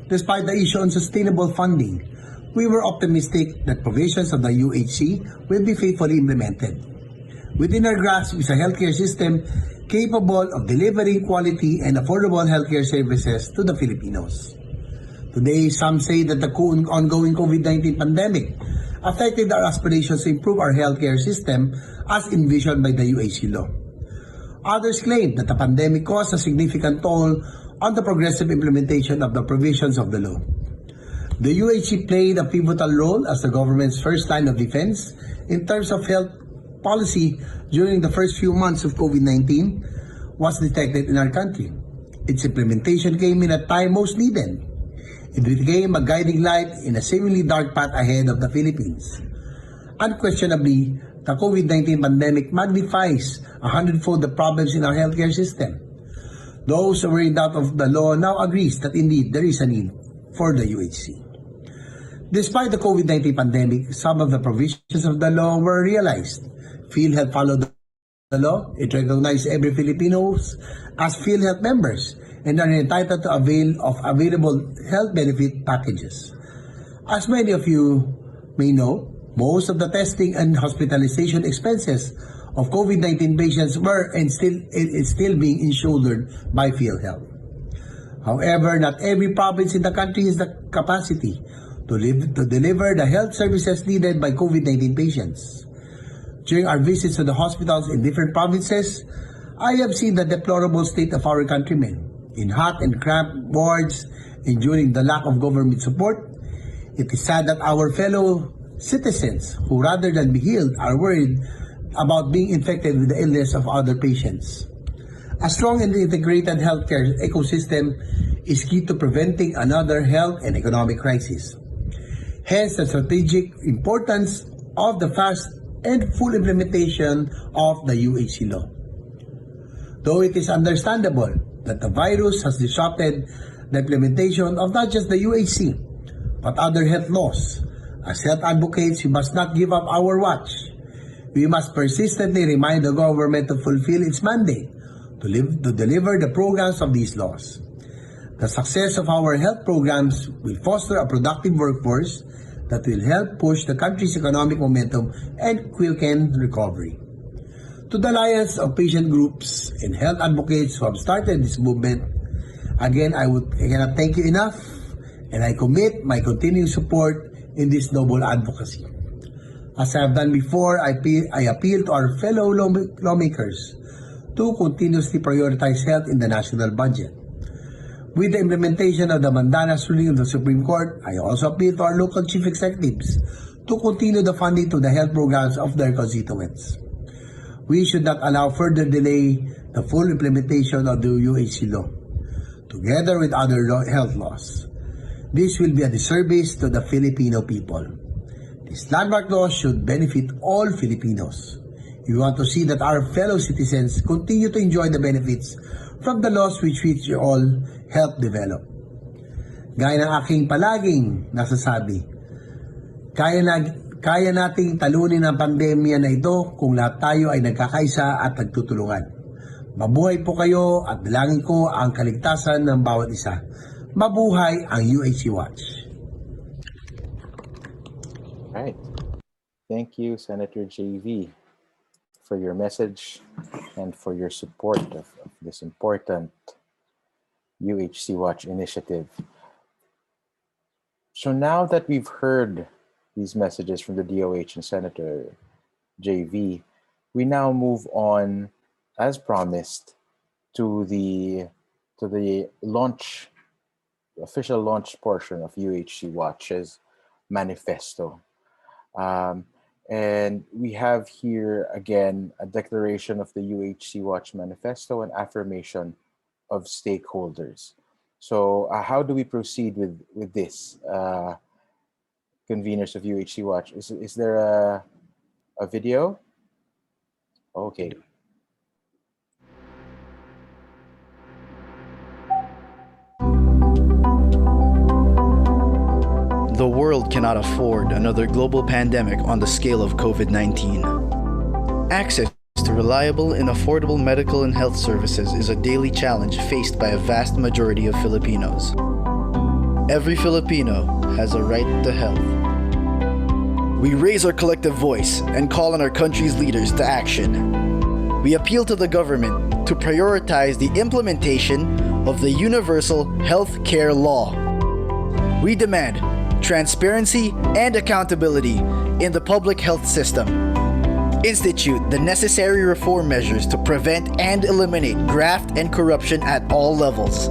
despite the issue on sustainable funding, we were optimistic that provisions of the UHC will be faithfully implemented. Within our grasp is a healthcare system capable of delivering quality and affordable healthcare services to the Filipinos. Today, some say that the ongoing COVID-19 pandemic affected our aspirations to improve our healthcare system as envisioned by the UHC law. Others claim that the pandemic caused a significant toll on the progressive implementation of the provisions of the law. The UHC played a pivotal role as the government's first line of defense in terms of health policy during the first few months of COVID-19 was detected in our country. Its implementation came in a time most needed. It became a guiding light in a seemingly dark path ahead of the Philippines. Unquestionably, the COVID-19 pandemic magnifies 100-fold the problems in our healthcare system. Those who were in doubt of the law now agrees that indeed there is a need for the UHC. Despite the COVID-19 pandemic, some of the provisions of the law were realized. PhilHealth followed the law. It recognized every Filipinos as PhilHealth members and are entitled to avail of available health benefit packages. As many of you may know, most of the testing and hospitalization expenses of COVID-19 patients were and is still being insured by PhilHealth. However, not every province in the country has the capacity to deliver the health services needed by COVID-19 patients. During our visits to the hospitals in different provinces, I have seen the deplorable state of our countrymen in hot and cramped wards, enduring the lack of government support. It is sad that our fellow citizens who rather than be healed are worried about being infected with the illness of other patients. A strong and integrated healthcare ecosystem is key to preventing another health and economic crisis. Hence, the strategic importance of the fast and full implementation of the UHC law. Though it is understandable that the virus has disrupted the implementation of not just the UHC, but other health laws, as health advocates, we must not give up our watch. We must persistently remind the government to fulfill its mandate to deliver the programs of these laws. The success of our health programs will foster a productive workforce that will help push the country's economic momentum and quicken recovery. To the Alliance of Patient Groups and Health Advocates who have started this movement, again, I cannot thank you enough, and I commit my continuing support in this noble advocacy. As I have done before, I appeal to our fellow lawmakers to continuously prioritize health in the national budget. With the implementation of the Mandanas ruling of the Supreme Court, I also appeal to our local chief executives to continue the funding to the health programs of their constituents. We should not allow further delay the full implementation of the UHC law, together with other health laws. This will be a disservice to the Filipino people. This landmark law should benefit all Filipinos. We want to see that our fellow citizens continue to enjoy the benefits from the laws which we all help develop. Gaya ng aking palaging nasasabi, kaya nating talunin ang pandemya na ito kung lahat tayo ay nagkakaisa at nagtutulungan. Mabuhay po kayo at dalangin ko ang kaligtasan ng bawat isa. Mabuhay ang UHC Watch. Right. Thank you, Senator JV, for your message and for your support of this important UHC Watch initiative. So now that we've heard these messages from the DOH and Senator JV, we now move on, as promised, to the launch, official launch portion of UHC Watch's manifesto. And we have here again a declaration of the UHC Watch manifesto and affirmation of stakeholders. So how do we proceed with this, conveners of UHC Watch? Is there a video? Okay. The world cannot afford another global pandemic on the scale of COVID-19. Access to reliable and affordable medical and health services is a daily challenge faced by a vast majority of Filipinos. Every Filipino has a right to health. We raise our collective voice and call on our country's leaders to action. We appeal to the government to prioritize the implementation of the Universal Health Care Law. We demand transparency and accountability in the public health system. Institute the necessary reform measures to prevent and eliminate graft and corruption at all levels.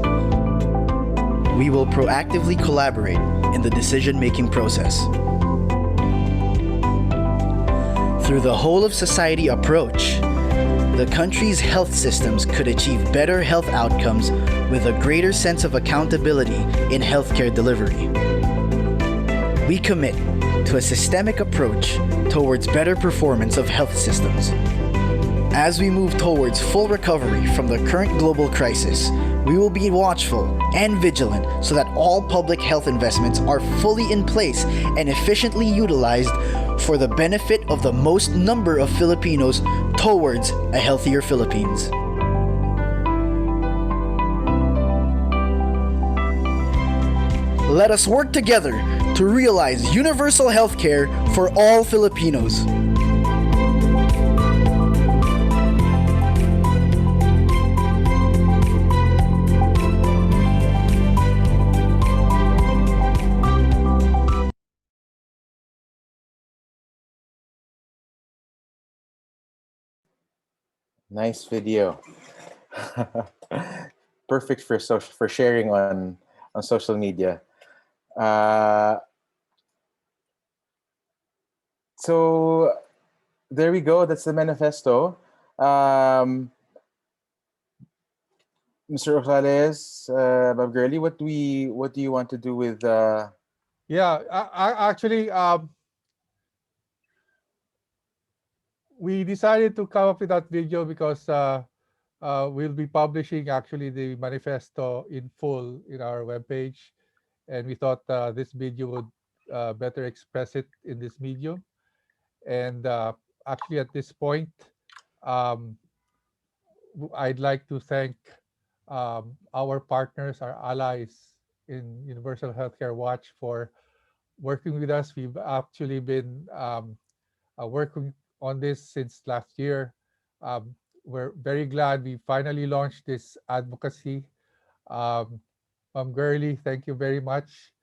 We will proactively collaborate in the decision-making process. Through the whole-of-society approach, the country's health systems could achieve better health outcomes with a greater sense of accountability in healthcare delivery. We commit to a systemic approach towards better performance of health systems. As we move towards full recovery from the current global crisis, we will be watchful and vigilant so that all public health investments are fully in place and efficiently utilized for the benefit of the most number of Filipinos towards a healthier Philippines. Let us work together to realize universal health care for all Filipinos. Nice video. Perfect for sharing on social media. So there we go. That's the manifesto. Mr. Rosales, Bob Gurley, what do you want to do with? Yeah, actually, we decided to come up with that video because we'll be publishing actually the manifesto in full in our webpage, and we thought this video would better express it in this medium. And actually, at this point, I'd like to thank our partners, our allies in Universal Healthcare Watch for working with us. We've actually been working on this since last year. We're very glad we finally launched this advocacy. Ma'am Gurley, thank you very much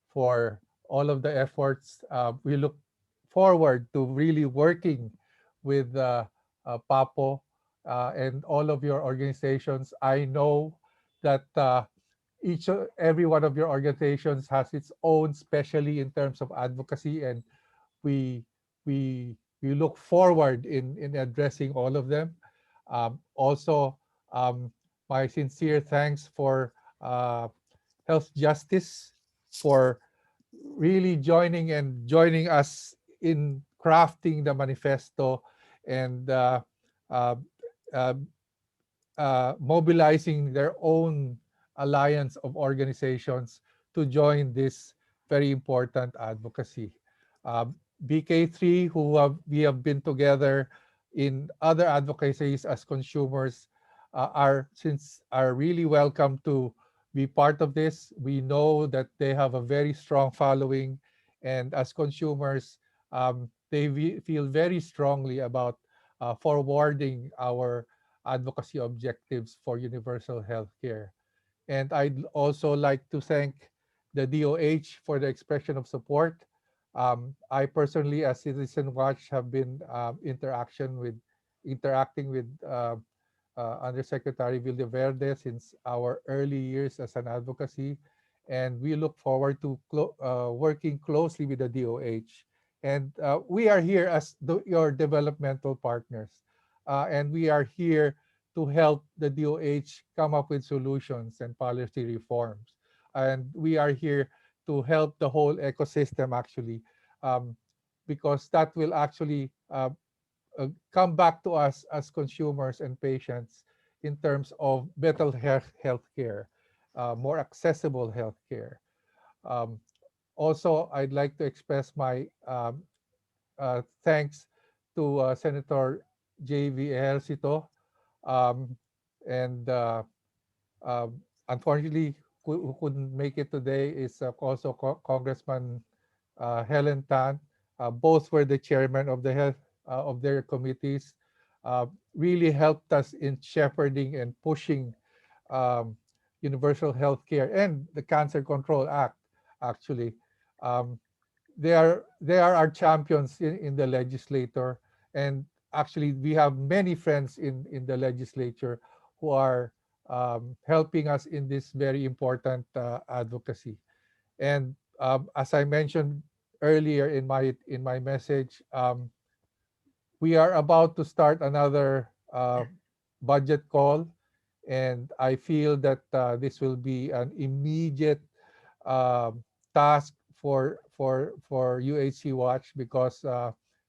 for all of the efforts. We look forward to really working with PAPO and all of your organizations. I know that every one of your organizations has its own specialty in terms of advocacy, and we look forward in addressing all of them. Also, my sincere thanks for Health Justice for really joining us in crafting the manifesto and mobilizing their own alliance of organizations to join this very important advocacy. BK3, we have been together in other advocacies as consumers, are really welcome to be part of this. We know that they have a very strong following, and as consumers, they feel very strongly about forwarding our advocacy objectives for universal health care. And I'd also like to thank the DOH for the expression of support. I personally, as Citizen Watch, have been interacting with Undersecretary Villaverde since our early years as an advocacy, and we look forward to working closely with the DOH. And we are here as your developmental partners, and we are here to help the DOH come up with solutions and policy reforms. And we are here to help the whole ecosystem actually, um, because that will actually come back to us as consumers and patients in terms of better health care, more accessible health care. Um, Also, I'd like to express my thanks to Senator J.V. Ejercito, um, and uh, unfortunately, who couldn't make it today is also Congressman Helen Tan. Both were the chairman of the health of their committees. Really helped us in shepherding and pushing um, universal health care and the Cancer Control Act. Actually, um, they are our champions in the legislature, and actually we have many friends in the legislature who are helping us in this very important advocacy. And as I mentioned earlier in my message, we are about to start another budget call, and I feel that this will be an immediate um, task for UHC Watch, because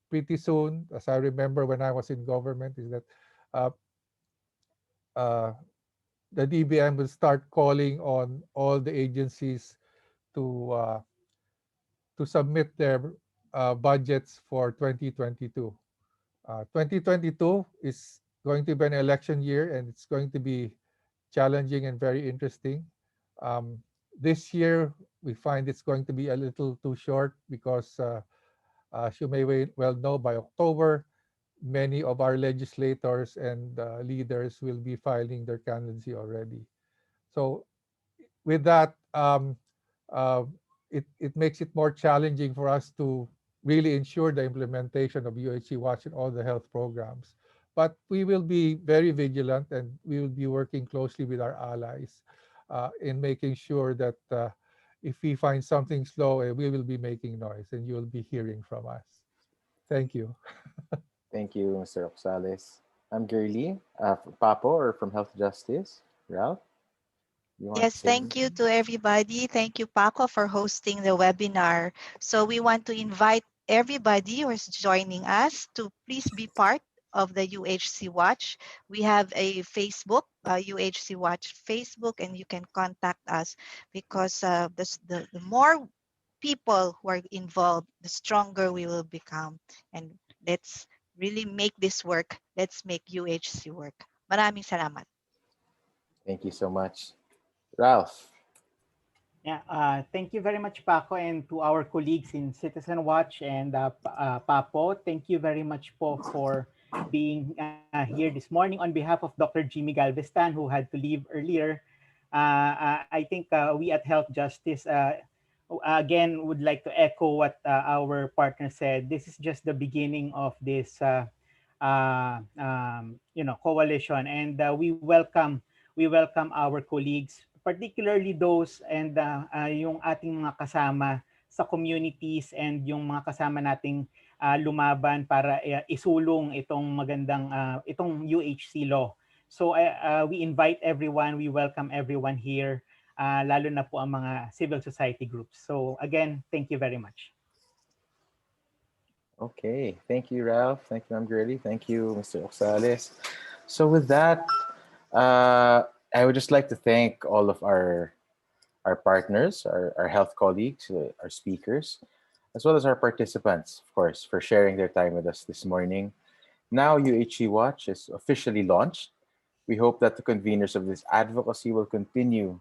pretty soon, as I remember when I was in government, is that uh, uh, the DBM will start calling on all the agencies to uh, to submit their budgets for 2022. 2022 is going to be an election year, and it's going to be challenging and very interesting. Um, this year, we find it's going to be a little too short because, as you may well know, by October, many of our legislators and leaders will be filing their candidacy already. So with that, uh, it makes it more challenging for us to really ensure the implementation of UHC Watch in all the health programs. But we will be very vigilant, and we will be working closely with our allies in making sure that if we find something slow, we will be making noise, and you will be hearing from us. Thank you. Thank you, Mr. Oxales. I'm Gurley, from Papo, or from Health Justice. Ralph, you want to Yes, say thank you anything? to everybody. Thank you, Paco, for hosting the webinar. So we want to invite everybody who is joining us to please be part of the UHC Watch. We have a Facebook, UHC Watch Facebook, and you can contact us because the more people who are involved, the stronger we will become. And let's really make this work. Let's make UHC work. Maraming salamat. Thank you so much. Ralph, Yeah, thank you very much, Paco, and to our colleagues in Citizen Watch and Papo. Thank you very much for being here this morning on behalf of Dr. Jimmy Galvestan, who had to leave earlier. I think we at Health Justice, again, would like to echo what our partner said. This is just the beginning of this, coalition, and we welcome our colleagues, particularly those and yung ating mga kasama sa communities and yung mga kasama nating lumaban para isulong itong itong UHC law. So we invite everyone, we welcome everyone here, lalo na po ang mga civil society groups. So again, thank you very much. okay. Thank you, Ralph. Thank you, Ma'am Gurley. Thank you, Mr. Oxales. So with that, I would just like to thank all of our partners, our health colleagues, our speakers, as well as our participants, of course, for sharing their time with us this morning. Now UHC Watch is officially launched. We hope that the conveners of this advocacy will continue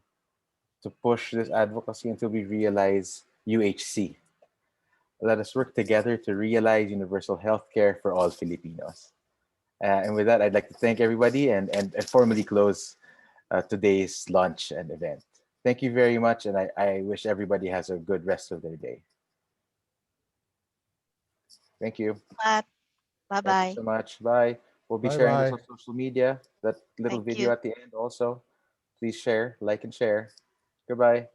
to push this advocacy until we realize UHC. Let us work together to realize universal health care for all Filipinos. And with that, I'd like to thank everybody and formally close today's launch and event. Thank you very much, and I wish everybody has a good rest of their day. Thank you. Matt. Thank you Bye-bye. so much. Bye. We'll be sharing this Bye-bye. on social media. That little Thank video you. at the end also. Please share, like, and share. Goodbye.